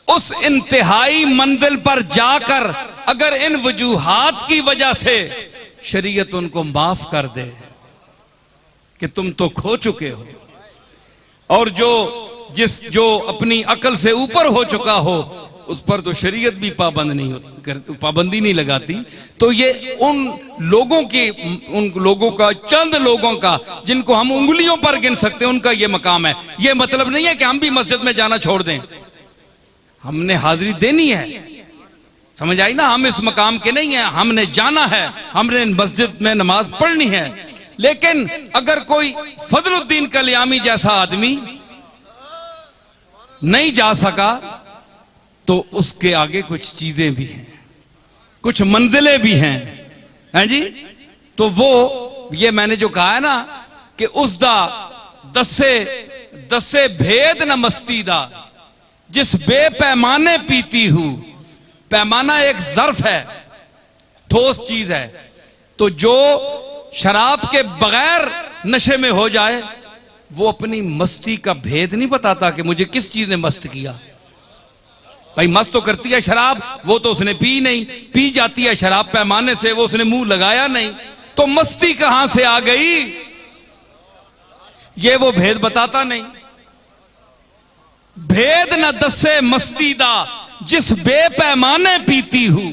उस इंतहाई मंजिल पर जाकर अगर इन वजूहात की वजह से शरीयत उनको माफ कर दे कि तुम तो खो चुके हो और जो अपनी अकल से ऊपर हो चुका हो उस पर तो शरीयत भी पाबंदी नहीं लगाती। तो ये उन लोगों का चंद लोगों का जिनको हम उंगलियों पर गिन सकते हैं उनका ये मकाम है। ये मतलब नहीं है कि हम भी मस्जिद में जाना छोड़ दें, हमने हाजिरी देनी है, समझ आई ना। हम इस मकाम के नहीं है, हमने जाना है, हमने मस्जिद में नमाज पढ़नी है। लेकिन अगर कोई फजलुद्दीन कल्यामी जैसा आदमी नहीं जा सका तो उसके आगे कुछ चीजें भी हैं, कुछ मंजिलें भी हैं जी। तो वो ये मैंने जो कहा है ना कि उस दा दसे भेद न मस्तीदा जिस बेपैमाने पीती हूं। पैमाना एक ज़र्फ है, ठोस चीज है। तो जो शराब के बगैर नशे में हो जाए वो अपनी मस्ती का भेद नहीं बताता कि मुझे किस चीज ने मस्त किया। भाई मस्त तो करती है शराब, वो तो उसने पी नहीं, पी जाती है शराब पैमाने से, वो उसने मुंह लगाया नहीं, तो मस्ती कहां से आ गई ये वो भेद बताता नहीं। भेद न दसे मस्तीदा जिस बेपैमाने पीती हूं।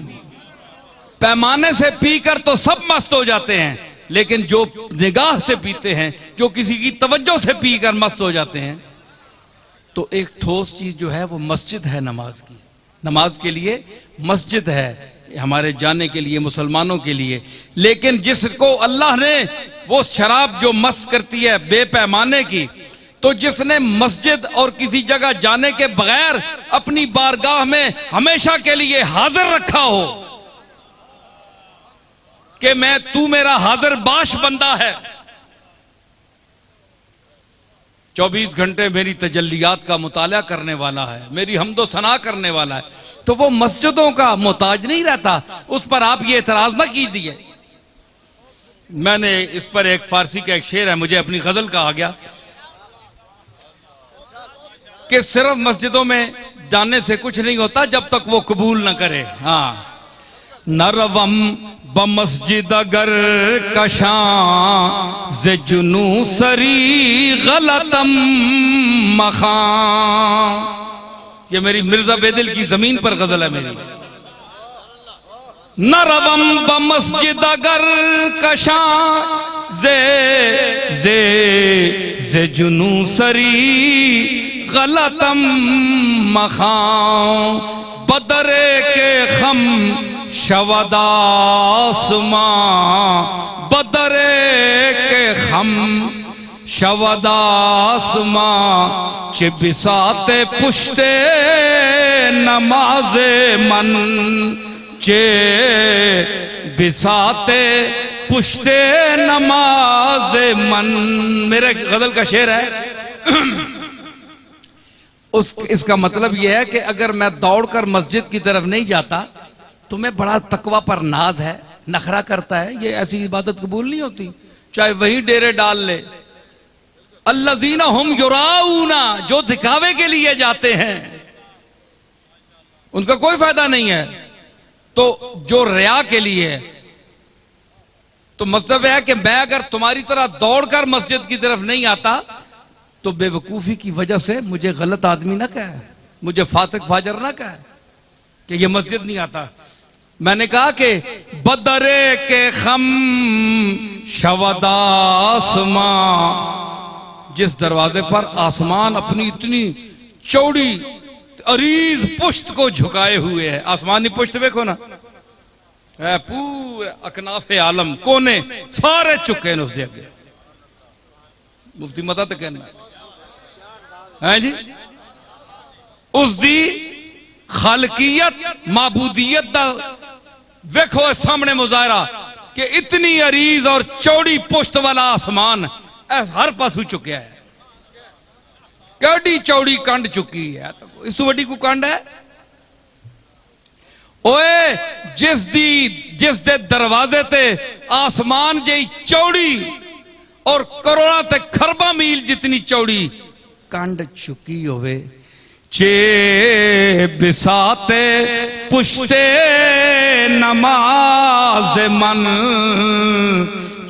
पैमाने से पीकर तो सब मस्त हो जाते हैं, लेकिन जो निगाह से पीते हैं, जो किसी की तवज्जो से पीकर मस्त हो जाते हैं, तो एक ठोस चीज जो है वो मस्जिद है नमाज की। नमाज के लिए मस्जिद है हमारे जाने के लिए, मुसलमानों के लिए। लेकिन जिसको अल्लाह ने वो शराब जो मस्त करती है बेपैमाने की, तो जिसने मस्जिद और किसी जगह जाने के बगैर अपनी बारगाह में हमेशा के लिए हाजिर रखा हो कि तू मेरा हाजिर बाश बंदा है, 24 घंटे मेरी तजल्लियात का मुताला करने वाला है, मेरी हम्दो सना करने वाला है, तो वो मस्जिदों का मोहताज नहीं रहता। उस पर आप ये एतराज ना कीजिए। मैंने इस पर एक फारसी का एक शेर है, मुझे अपनी गजल का आ गया कि सिर्फ मस्जिदों में जाने से कुछ नहीं होता जब तक वो कबूल ना करे। हाँ, नरवम बमस्जिद अगर कशां ज़े जुनू सरी गलतम मखां। ये मेरी मिर्जा बेदिल की जमीन पर गजल है मेरी। नरवम बमस्जिद अगर कशां ज़े जुनू सरी गलतम मखां। बदरे के खम शवदासमां, बदरे के खम शवदासमां, चे बिसाते पुश्ते नमाजे मन, चे बिसाते पुश्ते नमाजे मन। मेरे गजल का शेर है। इसका मतलब यह है कि अगर मैं दौड़कर मस्जिद की तरफ नहीं जाता, तुम्हें बड़ा तकवा पर नाज है, नखरा करता है, ये ऐसी इबादत कबूल नहीं होती, चाहे वही डेरे डाल ले। अल्लज़ीना हुम युराऊना, जो दिखावे के लिए जाते हैं उनका कोई फायदा नहीं है। तो जो रिया के लिए, तो मतलब है कि मैं अगर तुम्हारी तरह दौड़कर मस्जिद की तरफ नहीं आता तो बेवकूफी की वजह से मुझे गलत आदमी ना कहे, मुझे फासिक फाजर ना कहे कि ये मस्जिद नहीं आता। मैंने कहा कि बदरे के खम शवदासमां, जिस दरवाजे पर आसमान अपनी इतनी चौड़ी अरीज पुश्त को झुकाए हुए है। आसमानी पुश्त देखो ना, पूरे अकनाफे आलम कोने सारे चुके हैं उसके अगे। मुफ्ती मदद कहना है जी, उसकी खालकियत माबूदियत दा वेखो सामने मुजाहरा कि इतनी अरीज और चौड़ी पुश्त वाला आसमान हर पासू चुकिया है। कड़ी चौड़ी कंड चुकी है, इस तो वड्डी को कंड है ओए। जिस दे दरवाजे ते आसमान जी चौड़ी और करोड़ों ते खरबा मील जितनी चौड़ी कंड चुकी होवे, चे बिसाते पुश्ते नमाज मन,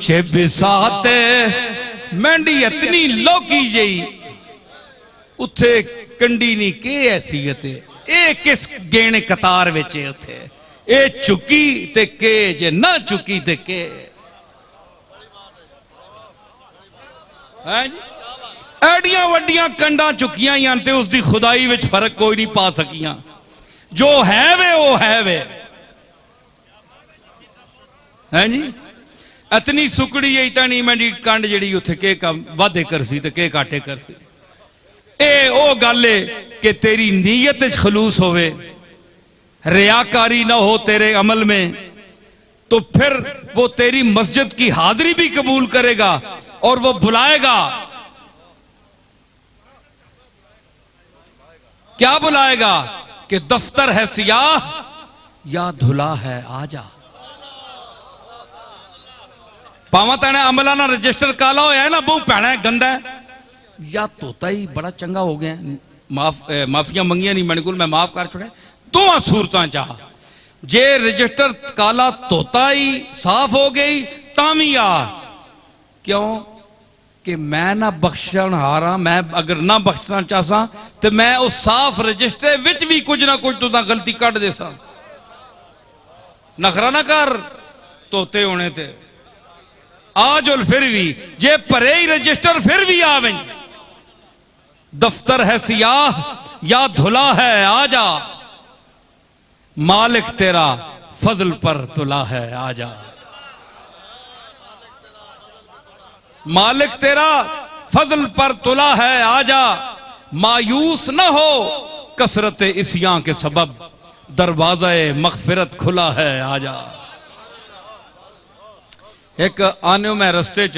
चे बिसाते मैंडी इतनी लौकी जई उथे कंडी नहीं के हैसीयत है, ए किस गेणे कतार विच है उथे, ए चुकी ते के जे ना चुकी ते के है जी। एडियां वड्डियां कंडा चुकियां ही ते उसकी खुदाई विच फर्क कोई नहीं पा सकियां। जो है वे वो है वे है जी। इतनी सुकड़ी है इतनी मैंडी कंड जी उथे के वादे कर सी ते के काटे कर सी। ए ओ गल है कि तेरी नीयत खलूस होवे, रियाकारी ना हो तेरे अमल में, तो फिर वो तेरी मस्जिद की हाजिरी भी कबूल करेगा और वो बुलाएगा। क्या बुलाएगा कि दफ्तर है सियाह या धुला है आजा। पावा ताने अमला ना रजिस्टर काला होया है ना, बहु भैना है गंदा है, या तोता ही बड़ा चंगा हो गया, माफिया मंगिया नहीं मैंने को, मैं माफ कर छोड़े। दोवां सूरतां चाह जे रजिस्टर काला तोता ही साफ हो गई तामी आ, क्यों कि मैं ना बख्शण हारा, मैं अगर ना बख्शना चाहसा तो मैं उस साफ रजिस्टर विच भी कुछ ना कुछ तो गलती कट दे सा। नखरा ना कर तोते होने ते आज और फिर भी जे भरे ही रजिस्टर फिर भी आवे। दफ्तर है सियाह या धुला है आजा, मालिक तेरा फजल पर तुला है आजा। मालिक तेरा फजल पर तुला है आजा, मायूस न हो कसरत इसियां के सबब, दरवाजा मगफिरत खुला है आजा। एक आने मैं रस्ते च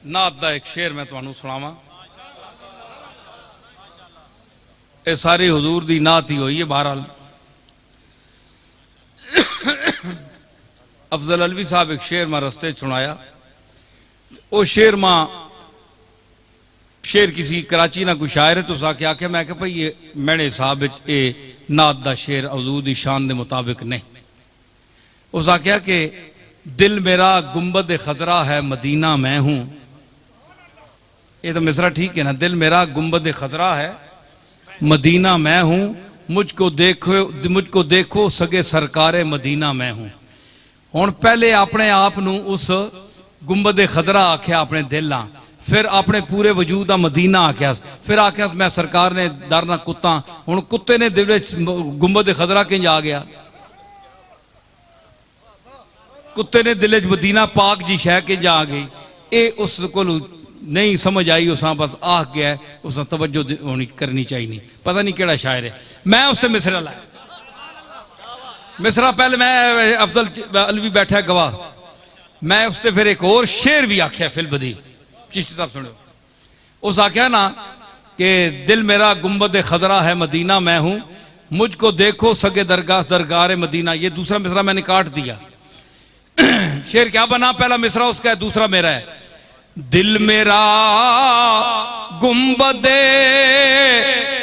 नात दा एक शेर मैं तुहानू सुनावा। ये सारी हुजूर दी नात ही हुई है। बहरहाल अफजल अलवी साहब एक शेर मैं रस्ते सुनाया। वो शेर मां शेर किसी कराची ना कोई शायर है तो क्या आख्या, मैं भाई ये मेरे हिसाब ये नात दा शेर हुजूर दी शान के मुताबिक नहीं। उस आख्या कि दिल मेरा गुंबद खजरा है मदीना मैं हूं। ये तो मिसरा ठीक है ना, दिल मेरा गुंबद खजरा है मदीना मैं हूं, मुझको देखो सगे सरकारे मदीना मैं हूं। हुण पहले अपने आप नूं उस गुंबद खजरा आख्या अपने दिल आ, फिर अपने पूरे वजूद का मदीना आख्या, फिर आख्या मैं सरकार ने डर ना कुत्ता, हुण कुत्ते ने दिल विच गुंबद खजरा किंज आ गया, कुत्ते ने दिल च मदीना पाक जी शह किंज आ गई, ये उस को नहीं समझ आई, उस बस आख गया, उस तवज्जो होनी करनी चाहिए नहीं, पता नहीं केड़ा शायर है। मैं उससे मिसरा लाया, मिसरा पहले मैं अफजल अलवी बैठा गवाह, मैं उससे फिर एक और शेर भी आख्या फिल बदी, चिश्ती साहब सुनो, उस आख्या ना कि दिल मेरा गुंबद खजरा है मदीना मैं हूं, मुझको देखो सगे दरगाह दरगाह मदीना। ये दूसरा मिसरा मैंने काट दिया। शेर क्या बना, पहला मिसरा उसका है, दूसरा मेरा है। दिल मेरा गुंबदे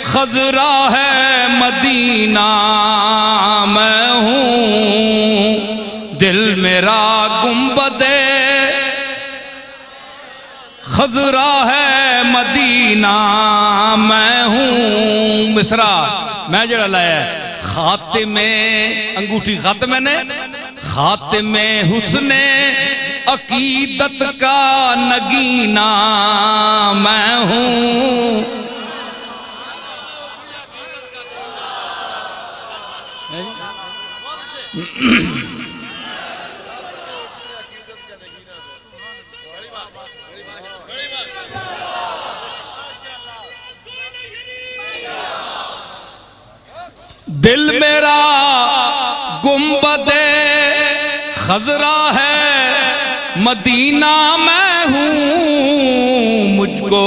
खजरा है मदीना मैं हूं, दिल मेरा गुंबदे खजरा है मदीना मैं हूं। मिसरा मैं जड़ा लाया, खातिमे अंगूठी खत मैंने, खातिमे हुस्ने अकीदत का नगीना मैं हूं। दिल मेरा गुंबदे खजरा है मदीना मैं हूं, मुझको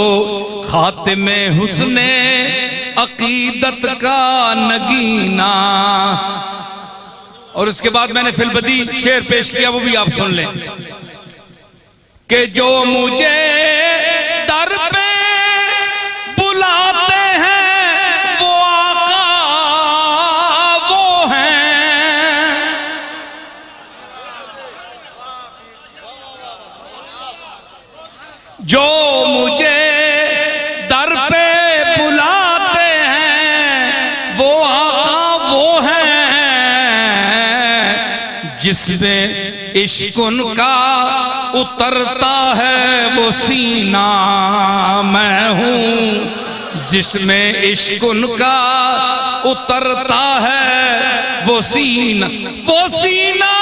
खातिमे हुस्ने अकीदत का नगीना। और उसके बाद मैंने फिलबदी शेर पेश किया, वो भी आप सुन लें कि जो मुझे दर पे बुलाते हैं वो आका वो हैं, जो मुझे दर पे बुलाते हैं वो आका वो हैं, जिसमें इश्क उनका उतरता है वो सीना मैं हूं, जिसमें इश्क उनका उतरता है वो सीना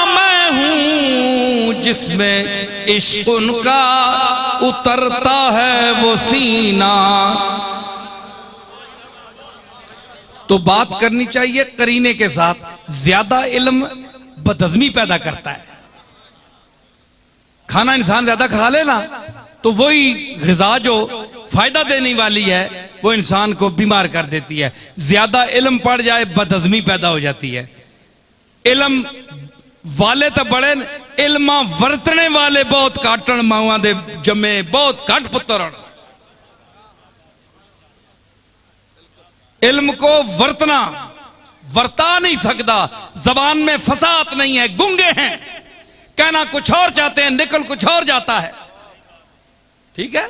मैं हूं, जिसमें इश्क उनका उतरता है वो सीना। तो बात करनी चाहिए करीने के साथ। ज्यादा इल्म बदहज़मी पैदा करता है। खाना इंसान ज्यादा खा लेना तो वही ग़िज़ा जो फायदा देने वाली है वो इंसान को बीमार कर देती है। ज्यादा इल्म पड़ जाए बदहज़मी पैदा हो जाती है। इल्म वाले तो बड़े, इल्मा वरतने वाले बहुत काटन, मावा दे जमे बहुत घट पुत्र। इल्म को वरतना वर्ता नहीं सकता, जबान में फसाद नहीं है, गुंगे हैं, कहना कुछ और चाहते हैं, निकल कुछ और जाता है। ठीक है,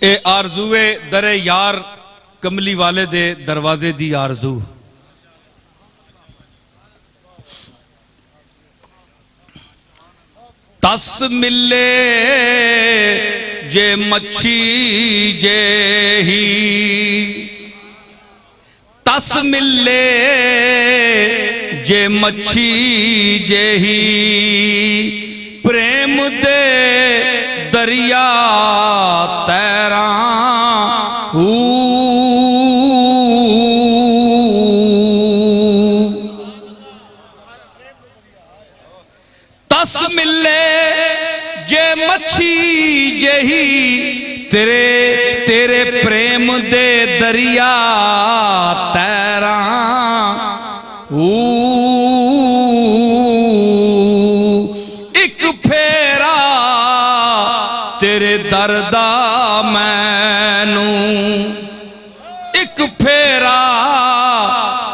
ए आरज़ूए दरे यार कमली वाले दे दरवाजे दी आरज़ू। तस मिले जे मच्छी जे ही, तस मिले जे मच्छी जे ही, प्रेम दे दरिया तैरा तस मिले जे मच्छी जही, तेरे तेरे प्रेम दे दरिया तैरा एक फेरा तेरे दरदा मैनू, एक फेरा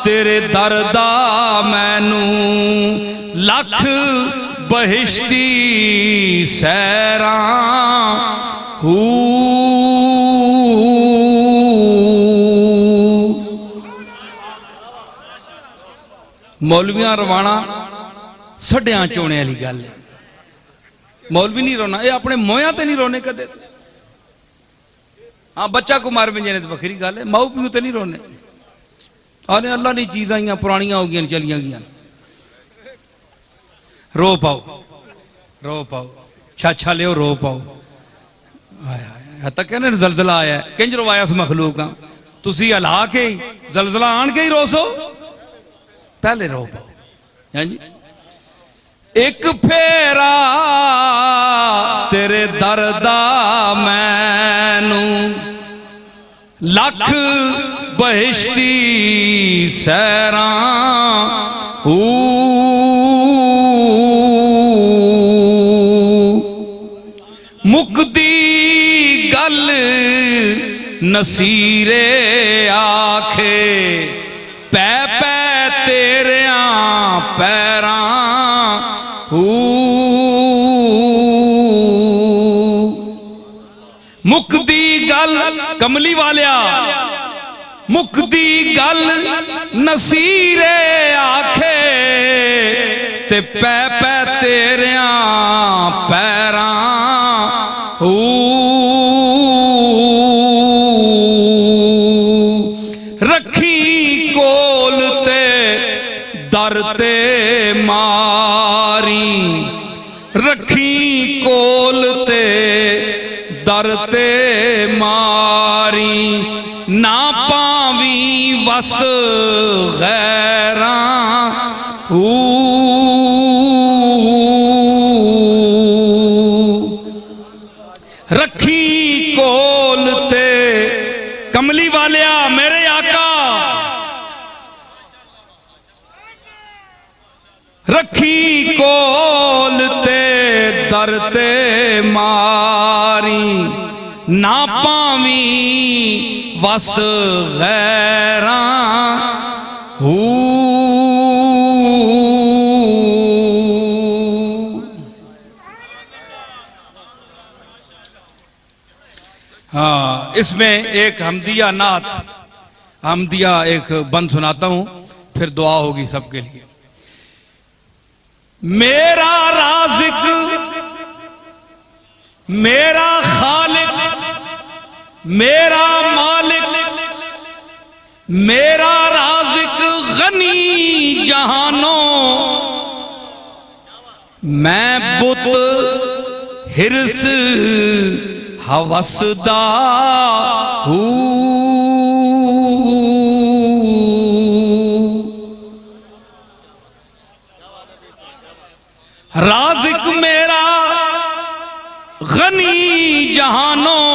तेरे दर दा मैनू लख बहिश्ती सैरां मौलवियां रवाना सड्डियां चोने वाली गल है। मौलवी नहीं रोना, ये अपने मोया ते नहीं रोने कदे। हाँ बच्चा को मार बंजे ने तो वखरी गल है, माऊ प्यू तो नहीं रोने। आने अल्लाह दी चीज़ां ही पुरानियां हो गई चलियां गई। रो पाओ रो पाओ, छाछा लियो रो पाओ। आया तक कहने जलजला आया, किंज रवाया इस मखलूक का तुसी हला के जलजला आन के ही रोसो, पहले रो पाओ। हाँ जी, एक फेरा तेरे दर दा मैनू लख बहिश्ती सैरां मुकदी गल नसीरे आखे पै पै तेरिया पैरां मुकदी गल कमली वालिया, मुकदी गल नसीरे आखे ते पै पै तेरिया पैरां रखी कोल ते दर ते मारी, रखी कोल ते दर ते मारी ना पावी वस गैरां रखी कोल ते कमली वालिया मेरे आका, रखी कोल ते दर ते मारी ना पावी वस गैरां हाँ, इसमें एक हमदिया नात, हमदिया एक बंद सुनाता हूं, फिर दुआ होगी सबके लिए। मेरा राज़िक मेरा खालिक मेरा मालिक मेरा राज़िक गनी जहानों, मैं बुत हिरस हवसदा हूँ। राज़िक मेरा गनी जहानों,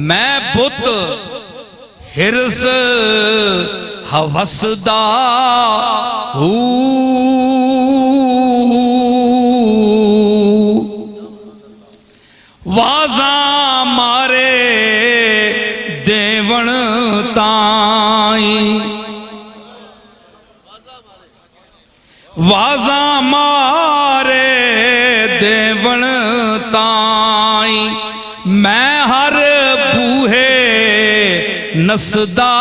मैं बुत हिरस हवसदा हूँ। वाजा मारे देवण ताई, वाजा मारे देवण ताई, मैं हर बूहे नसदा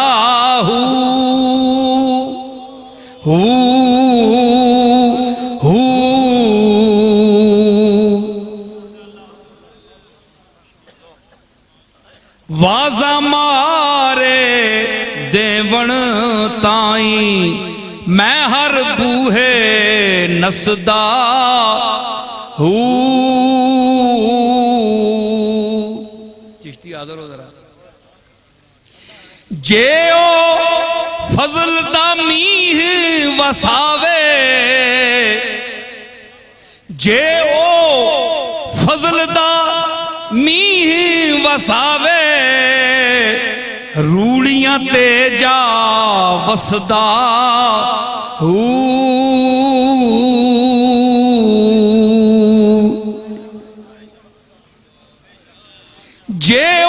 वाजा मारे देवण ताई, मैं हर बूहे नसदा हूँ। चिश्ती हाज़िर हो जरा। जे ओ फजल दा मीह वसावे, जे ओ फजल दा मीह वसावे, रूड़ियां ते जा वसदा हूँ। जे ओ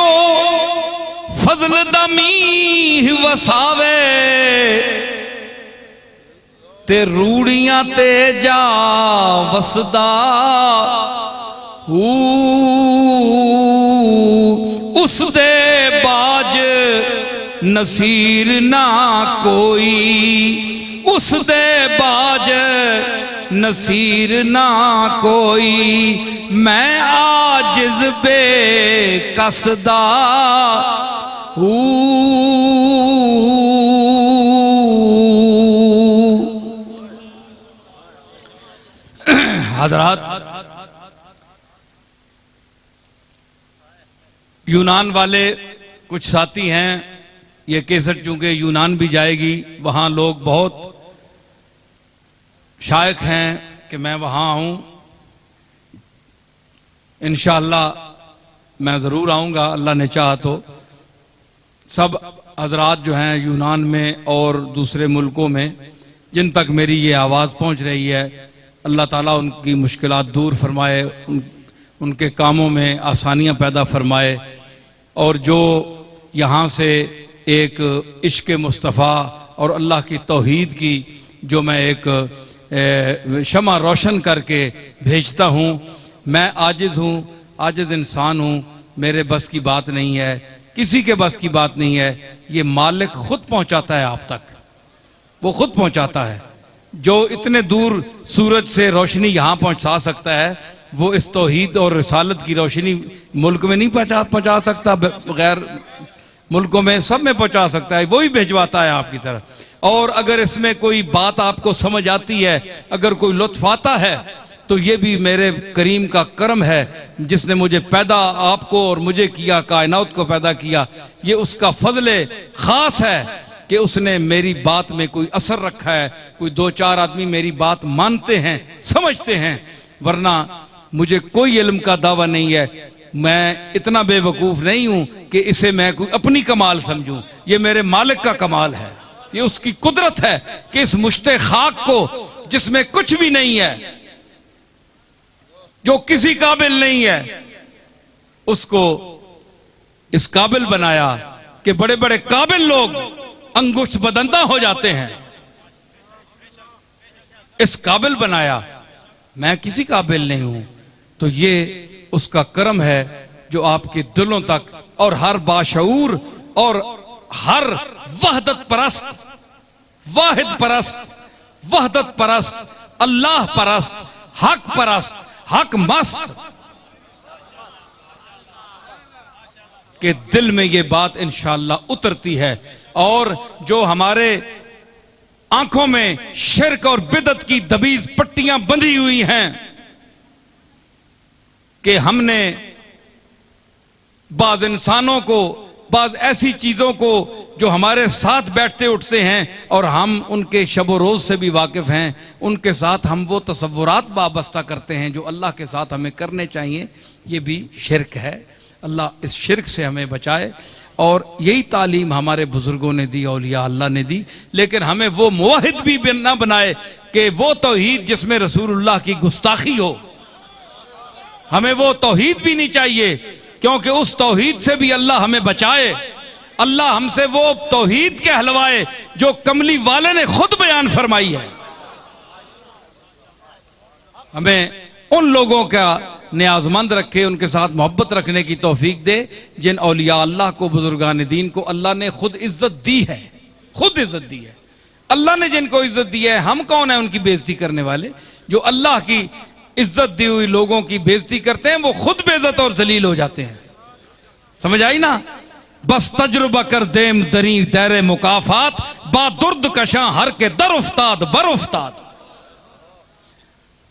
फजल दा मीह वसावे, ते रूड़ियां ते जा वसदा उस दे बाज नसीर ना कोई, उस दे बाज नसीर ना कोई। मैं आजिज़ बेकसदा हजरात, यूनान वाले कुछ साथी हैं, ये केसट चूंकि यूनान भी जाएगी, वहां लोग बहुत शायक हैं कि मैं वहां आऊं। इंशाअल्लाह मैं जरूर आऊंगा, अल्लाह ने चाहा तो। सब हजरात जो हैं यूनान में और दूसरे मुल्कों में, जिन तक मेरी ये आवाज़ पहुंच रही है, अल्लाह ताला उनकी मुश्किलात दूर फरमाए, उनके कामों में आसानियां पैदा फरमाए। और जो यहाँ से एक इश्क मुस्तफ़ा और अल्लाह की तौहीद की जो मैं एक शमा रोशन करके भेजता हूँ, मैं आजिज़ हूँ, आजिज़ इंसान हूँ, मेरे बस की बात नहीं है, किसी के बस की बात नहीं है। ये मालिक खुद पहुंचाता है आप तक, वो खुद पहुंचाता है। जो इतने दूर सूरज से रोशनी यहां पहुंचा सकता है, वो इस तौहीद और रिसालत की रोशनी मुल्क में नहीं पहुंचा सकता, बगैर मुल्कों में सब में पहुंचा सकता है, वो ही भिजवाता है आपकी तरफ। और अगर इसमें कोई बात आपको समझ आती है, अगर कोई लुत्फ आता है, तो ये भी मेरे करीम का करम है, जिसने मुझे पैदा आपको और मुझे किया, कायनात को पैदा किया। ये उसका फजल खास है कि उसने मेरी बात में कोई असर रखा है, कोई दो चार आदमी मेरी बात मानते हैं, समझते हैं, वरना मुझे कोई इल्म का दावा नहीं है। मैं इतना बेवकूफ नहीं हूं कि इसे मैं कोई अपनी कमाल समझूं, ये मेरे मालिक का कमाल है, ये उसकी कुदरत है कि इस मुश्ते खाक को, जिसमें कुछ भी नहीं है, जो किसी काबिल नहीं है, उसको इस काबिल बनाया कि बड़े बड़े काबिल लोग अंगुष्ठ बदंदा हो जाते हैं। इस काबिल बनाया, मैं किसी काबिल नहीं हूं। तो ये उसका करम है जो आपके दिलों तक और हर बाशऊर और हर वहदत परस्त, वाहिद परस्त, वहदत परस्त, अल्लाह परस्त, हक परस्त, हक मस्त के दिल में ये बात इंशाअल्लाह उतरती है। और जो हमारे आंखों में शिर्क और बिदत की दबीज पट्टियां बंधी हुई हैं कि हमने बाज इंसानों को, बाज ऐसी चीजों को जो हमारे साथ बैठते उठते हैं और हम उनके शब रोज से भी वाकिफ हैं, उनके साथ हम वो तसव्वुरात वाबस्ता करते हैं जो अल्लाह के साथ हमें करने चाहिए, ये भी शिर्क है। अल्लाह इस शिर्क से हमें बचाए। और यही तालीम हमारे बुजुर्गों ने दी, औलिया अल्लाह ने दी। लेकिन हमें वो मुवाहिद भी ना बनाए कि वो तौहीद जिसमें रसूलुल्लाह की गुस्ताखी हो, हमें वो तौहीद भी नहीं चाहिए, क्योंकि उस तौहीद से भी अल्लाह हमें बचाए। अल्लाह हमसे वो तौहीद कहलवाए जो कमली वाले ने खुद बयान फरमाई है। हमें उन लोगों का नियाजमंद रखे, उनके साथ मोहब्बत रखने की तौफीक दे जिन औलिया अल्लाह को, बुजुर्गान दीन को अल्लाह ने खुद इज्जत दी है, खुद इज्जत दी है। अल्लाह ने जिनको इज्जत दी है, हम कौन है उनकी बेइज्जती करने वाले? जो अल्लाह की इज्जत दी हुई लोगों की बेइज्जती करते हैं, वो खुद बेइज्जत और जलील हो जाते हैं। समझ आई ना? बस तजुर्बा कर देम दरी दैरे मुकाफात, बादुर्द कशा हर के दर उफ्ताद बर उफ्ताद।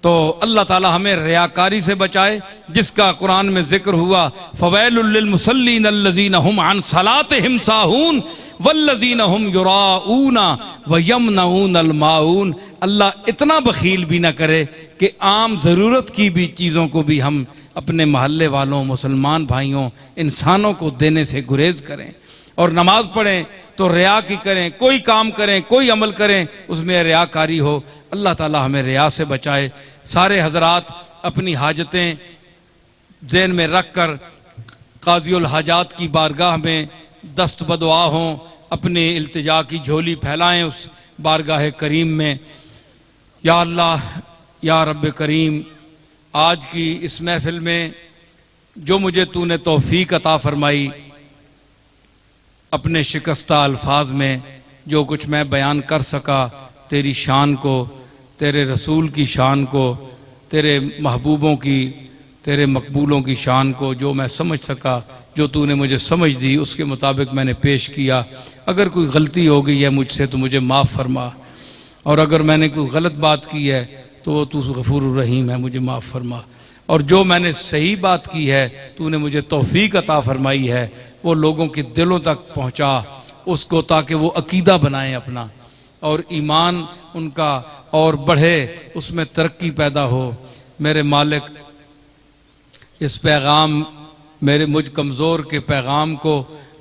तो अल्लाह ताला हमें रियाकारी से बचाए, जिसका कुरान में जिक्र हुआ, फवैलुल लिल मुसल्लीन अल्लज़ीना हुम अन सलातिहिम साहून वल्लज़ीना हुम युराऊना व यमनऊनल माऊन। अल्लाह इतना बखील भी ना करे कि आम ज़रूरत की भी चीज़ों को भी हम अपने महल्ले वालों, मुसलमान भाइयों, इंसानों को देने से गुरेज करें। और नमाज पढ़ें तो रिया की करें, कोई काम करें, कोई अमल करें, उसमें रियाकारी हो। अल्लाह ताला हमें रिया से बचाए। सारे हजरात अपनी हाजतें ज़हन में रख कर काज़ीउल हाजात की बारगाह में दस्त बदुआ हों, अपने इल्तिजा की झोली फैलाएं उस बारगाह करीम में। या अल्लाह या रब करीम, आज की इस महफिल में जो मुझे तूने तौफीक अता फरमाई, अपने शिकस्ता अल्फाज में जो कुछ मैं बयान कर सका, तेरी शान को, तेरे रसूल की शान को, तेरे महबूबों की, तेरे मकबूलों की शान को जो मैं समझ सका, जो तूने मुझे समझ दी, उसके मुताबिक मैंने पेश किया। अगर कोई गलती हो गई है मुझसे तो मुझे माफ़ फरमा, और अगर मैंने कोई गलत बात की है तो वो तू गफूर रहीम है, मुझे माफ़ फरमा। और जो मैंने सही बात की है, तूने मुझे तौफीक अता फरमाई है, वो लोगों के दिलों तक पहुँचा उसको, ताकि वो अकीदा बनाएं अपना और ईमान उनका और बढ़े, उसमें तरक्की पैदा हो। मेरे मालिक, इस पैगाम, मेरे मुझ कमज़ोर के पैगाम को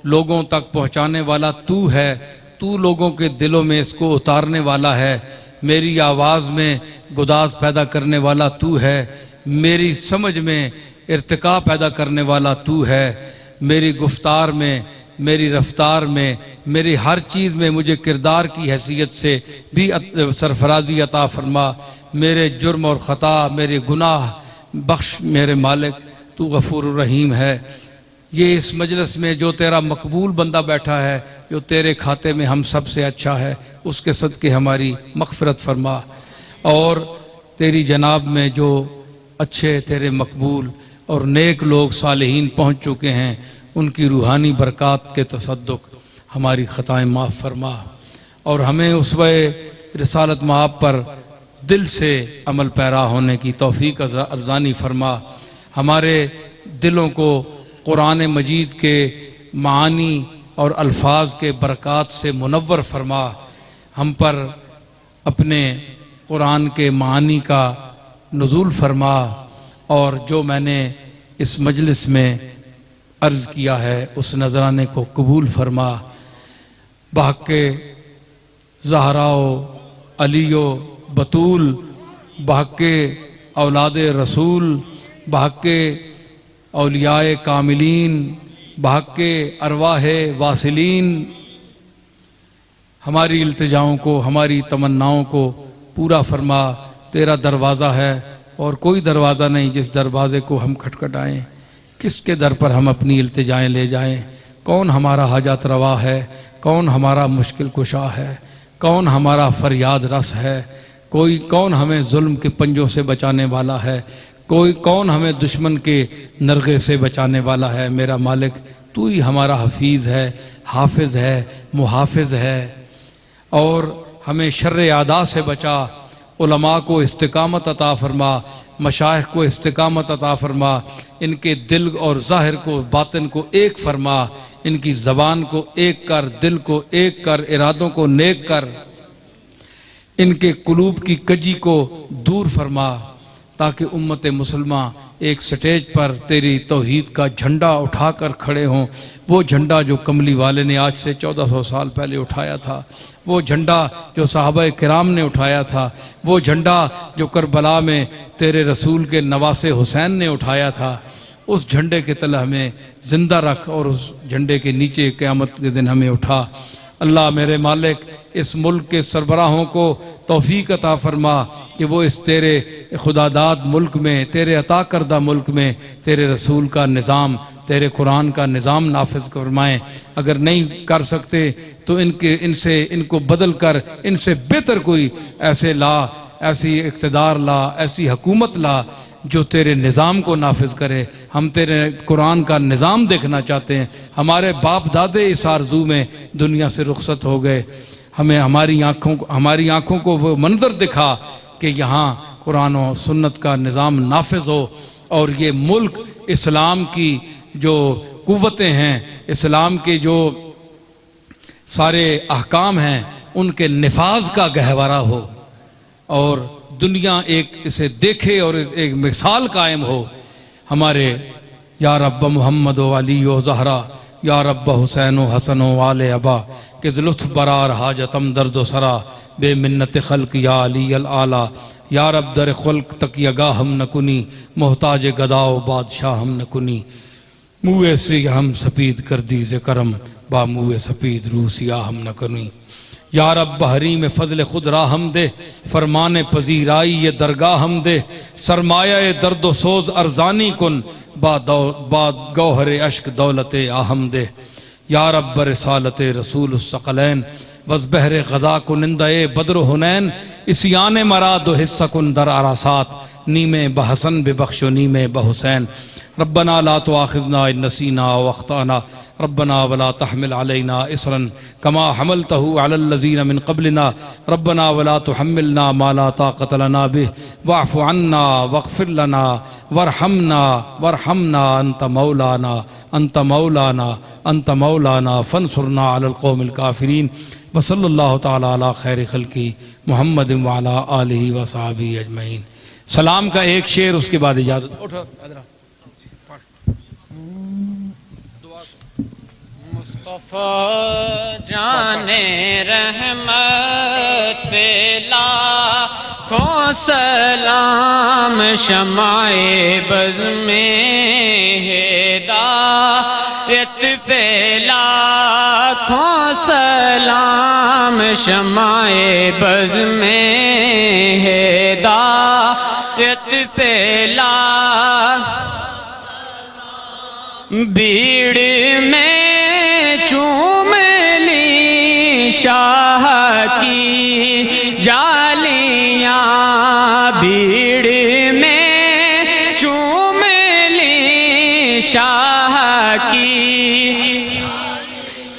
लोगों तक पहुँचाने वाला तू है, तू लोगों के दिलों में इसको उतारने वाला है। मेरी आवाज़ में गुदाज पैदा करने वाला तू है, मेरी समझ में इर्तिका पैदा करने वाला तू है, मेरी गुफ्तार में, मेरी रफ्तार में, मेरी हर चीज़ में मुझे किरदार की हैसियत से भी सरफराजी अता फरमा। मेरे जुर्म और ख़ता, मेरे गुनाह बख्श मेरे मालिक, तू गफूर रहीम है। ये इस मजलिस में जो तेरा मकबूल बंदा बैठा है, जो तेरे खाते में हम सब से अच्छा है, उसके सदके हमारी मग़फ़िरत फरमा। और तेरी जनाब में जो अच्छे तेरे मकबूल और नेक लोग सालिहीन पहुँच चुके हैं, उनकी रूहानी बरक़ात के तसद्दुक़ हमारी ख़ताएँ माफ़ फरमा, और हमें उसवे रिसालत मआब पर दिल से अमल पैरा होने की तौफ़ीक़ अर्ज़ानी फरमा। हमारे दिलों को कुरान मजीद के मानी और अल्फाज के बरक़ात से मुनव्वर फरमा। हम पर अपने कुरान के मानी का नुज़ूल फरमा, और जो मैंने इस मजलिस में अर्ज़ किया है उस नजराने को कबूल फरमा। बहक़े ज़हराओ अलियो बतूल, बहक़े औलाद रसूल, बहक़े औलियाए कामिलीन, बहक़े अरवाहे वासिलीन, हमारी इल्तिजाओं को, हमारी तमन्नाओं को पूरा फरमा। तेरा दरवाज़ा है और कोई दरवाज़ा नहीं जिस दरवाज़े को हम खटखटाएं। किसके दर पर हम अपनी इल्तिजाएं ले जाएं? कौन हमारा हाजत रवा है? कौन हमारा मुश्किल कुशा है? कौन हमारा फरियाद रस है? कोई कौन हमें जुल्म के पंजों से बचाने वाला है? कोई कौन हमें दुश्मन के नरगे से बचाने वाला है? मेरा मालिक, तू ही हमारा हफीज़ है, हाफिज़ है, मुहाफिज़ है, और हमें शर्र आदा से बचा। उलमा को इस्तिकामत अता फरमा, मशाइख को इस्तिकामत अता फरमा, इनके दिल और ज़ाहिर को, बातिन को एक फरमा, इनकी ज़बान को एक कर, दिल को एक कर, इरादों को नेक कर, इनके कुलूब की कजी को दूर फरमा, ताकि उम्मत मुसलमा एक स्टेज पर तेरी तौहीद का झंडा उठाकर खड़े हों। वो झंडा जो कमली वाले ने आज से 1400 साल पहले उठाया था, वो झंडा जो सहाबाए किराम ने उठाया था, वो झंडा जो करबला में तेरे रसूल के नवासे हुसैन ने उठाया था, उस झंडे के तले हमें जिंदा रख और उस झंडे के नीचे क़यामत के दिन हमें उठा। अल्लाह मेरे मालिक, इस मुल्क के सरबराहों को तौफीक अता फरमा कि वो इस तेरे खुदादाद मुल्क में, तेरे अता करदा मुल्क में तेरे रसूल का निज़ाम, तेरे कुरान का निज़ाम नाफिज फरमाएँ। अगर नहीं कर सकते तो इनको बदल कर इनसे बेहतर कोई ऐसे ला, ऐसी इक़्तिदार ला, ऐसी हुकूमत ला जो तेरे निज़ाम को नाफिज करे। हम तेरे कुरान का निज़ाम देखना चाहते हैं। हमारे बाप दादे इस आरज़ू में दुनिया से रुखसत हो गए। हमें हमारी आँखों को वो मंजर दिखा कि यहाँ कुरान और सुन्नत का निज़ाम नाफिज हो, और ये मुल्क इस्लाम की जो कुव्वतें हैं, इस्लाम के जो सारे अहकाम हैं, उनके निफाज का गहवारा हो, और दुनिया एक इसे देखे और एक मिसाल कायम हो। हमारे या रब्ब मोहम्मद वाली ज़हरा, या रब्ब हुसैन हसन वाले अबा के लुत्फ़ बरार हाजतम दर्द सरा, बेमिन्नत खल्क या अली अल आला, या रब दर खल्क तकियगा हम न कुनी, मोहताज गदाओ बादशाह हम न कुनी, मुँह से हम सपीद कर दीज़े करम, बा मुँह सपीद रूसिया हम न कुनी। या रब बहरी में फजल खुद राहम दे, फरमाने पजीराई ये दरगाह हम दे, सरमाया दर्द सोज अरजानी कुन, बाद गौहर अश्क दौलत आहम दे। या रब बरसालत रसूल सकलैन, बस बहरे गजा कुनिंदे बद्र हुनैन, इसियान मराद हिस्सा कुन दर आरासात, नीमे बहसन बेबख्शो नीमे बहुसैन। रब्बना ला तुआखिज़ना इन नसीना व अख्ताना, रब्बना वला तहमिल अलैना इसरन कमा हमलतहु अलल लज़ीना मिन क़ब्लिना, रब्बना वला तुहम्मिलना मा ला ताक़त लना बिह, वअफ़ु अन्ना वग़फ़िर लना वरहमना अंत मौलाना फंसुरना अलल क़ौमिल काफ़िरीन। व सल्लल्लाहु तआला अला खैरि खल्क़ि मुहम्मद व अला आलिहि व सहाबिहि अजमईन। सलाम का एक शेर, उसके बाद इजाज़त।
मुस्तफ़ा जाने रहमत पे लाखों सलाम, शमाए बज़ में हिदायत पे लाखों सलाम, शमाए बज़ में हिदायत पे भीड़ में चूम ली शाह की जालियां, भीड़ में चूम ली शाह की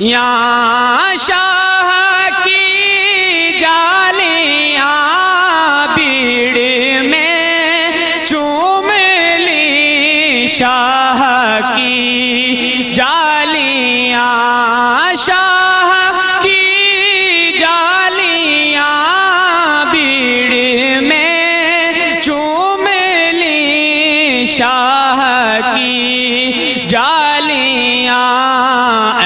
यहाँ शाह की जालियां, भीड़ में चूम ली शाह की जालियां, शाह की जालियां, भीड़ में चूम ली शाह की जालियां। ऐ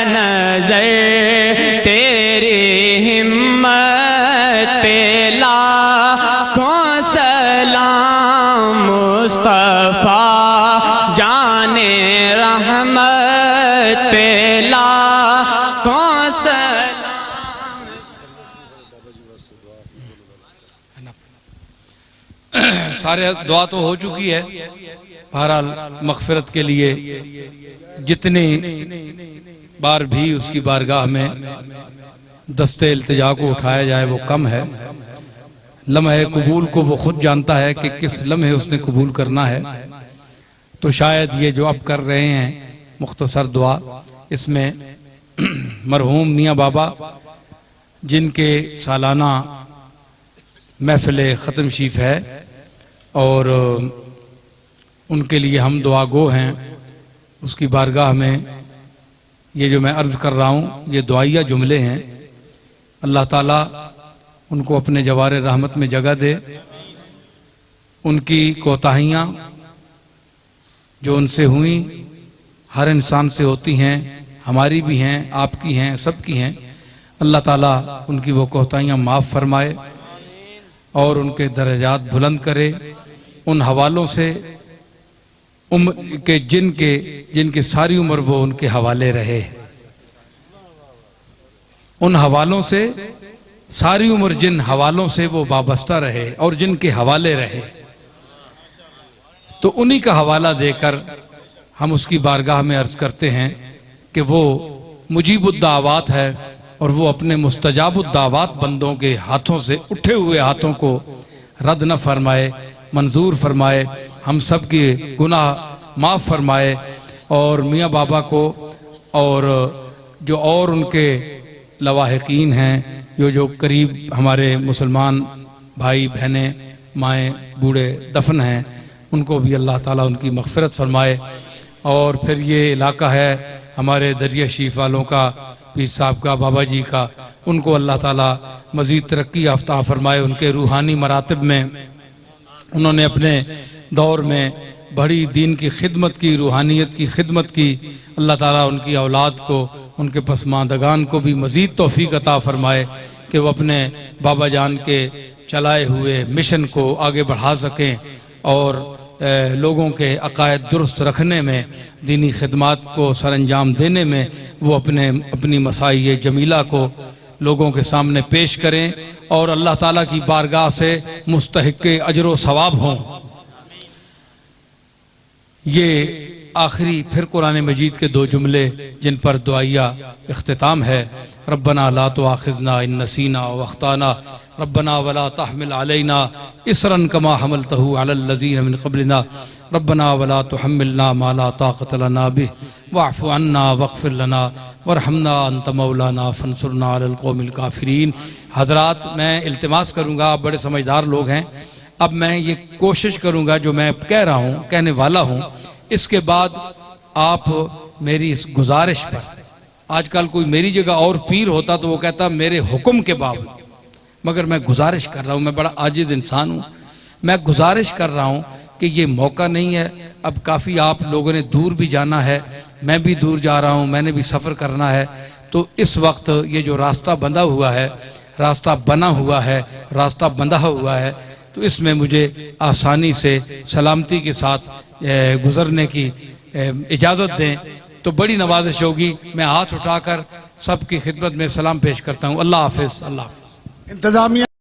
नज़र तेरी हिम्मत पे लाखों सलाम, मुस्तफ़ा जाने रहमत पे लाखों सलाम।
सारे दुआ तो हो चुकी है। बहरहाल मग़फ़िरत के लिए जितनी बार भी उसकी बारगाह में दस्ते इल्तिजा को उठाया जाए वो कम है। लम्हे कबूल को वो खुद जानता है कि किस लम्हे उसने कबूल करना है। तो शायद ये जो अब कर रहे हैं मुख्तसर दुआ, इसमें मरहूम मियाँ बाबा जिनके सालाना महफिल ख़त्म शीफ है और उनके लिए हम दुआ गो हैं, उसकी बारगाह में ये जो मैं अर्ज़ कर रहा हूँ ये दुआइया जुमले हैं। अल्लाह ताला उनको अपने जवारे रहमत में जगह दे। उनकी कोताहियाँ जो उनसे हुई, हर इंसान से होती हैं, हमारी भी हैं, आपकी हैं, सबकी हैं। अल्लाह ताला उनकी वो कोताहियाँ माफ़ फरमाए और उनके दर्जात बुलंद करे। उन हवालों से उम्र के जिनके सारी उम्र वो उनके हवाले रहे, उन हवालों से सारी उम्र जिन हवालों से वो वाबस्ता रहे और जिनके हवाले रहे, तो उन्हीं का हवाला देकर हम उसकी बारगाह में अर्ज करते हैं कि वो मुजीबुद्दावात है और वो अपने मुस्तजाबुद्दावात बंदों के हाथों से उठे हुए हाथों को रद्द न फरमाए, मंजूर फरमाए, हम सब के गुनाह माफ़ फरमाए। और मियाँ बाबा को और जो और उनके लवाहिकीन हैं, जो करीब हमारे मुसलमान भाई बहनें माएँ बूढ़े दफन हैं, उनको भी अल्लाह ताला उनकी मग़फ़िरत फरमाए। और फिर ये इलाका है हमारे दरिया शरीफ वालों का, पीर साहब का, बाबा जी का, उनको अल्लाह ताला मज़ीद तरक्की याफ्ता फरमाए। उनके रूहानी मरातब में उन्होंने अपने दौर में बड़ी दीन की खिदमत की, रूहानियत की खिदमत की। अल्लाह ताला उनकी औलाद को, उनके पसमानदगान को भी मज़ीद तौफ़ीक़ अता फ़रमाए कि वो अपने बाबा जान के चलाए हुए मिशन को आगे बढ़ा सकें और लोगों के अकायद दुरुस्त रखने में, दीनी खिदमात को सर अंजाम देने में वो अपनी मसाई जमीला को लोगों के सामने पेश करें और अल्लाह ताला की बारगाह से मुस्तहिक अजर सवाब हों। ये आखिरी फिर कुरान मजीद के दो जुमले जिन पर दुआया इख्तिताम है, रब्बना ला तुआखिज़ना इन नसीना व अख्ताना रब्बना वला तहमिल अलैना इसरन कमा हमलतहु अलल लज़ीना मिन क़ब्लिना रब्बना वला तुहम्मिलना मा ला ताक़त लना बिह वअफ़ु अन्ना वग़फ़िर लना वरहमना अंत मौलाना फंसुरना अलल क़ौमिल काफ़िरीन। हज़रात, मैं इल्तिमास करूँगा, आप बड़े समझदार लोग हैं, अब मैं ये कोशिश करूँगा जो मैं कह रहा हूँ, कहने वाला हूँ, इसके बाद आप मेरी इस गुजारिश पर, आजकल कोई मेरी जगह और पीर होता तो वो कहता मेरे हुक्म के बावजूद, मगर मैं गुजारिश कर रहा हूँ, मैं बड़ा आजिज इंसान हूँ, मैं गुजारिश कर रहा हूँ कि ये मौका नहीं है। अब काफ़ी आप लोगों ने दूर भी जाना है, मैं भी दूर जा रहा हूँ, मैंने भी सफ़र करना है, तो इस वक्त ये जो रास्ता बंधा हुआ है, रास्ता बना हुआ है, रास्ता बंधा हुआ है, तो इसमें मुझे आसानी से सलामती के साथ गुजरने की इजाज़त दें तो बड़ी नवाजिश होगी। मैं हाथ उठाकर सबकी खिदमत में सलाम पेश करता हूँ। अल्लाह हाफिज़। अल्लाह हाफिज़।
इंतजामिया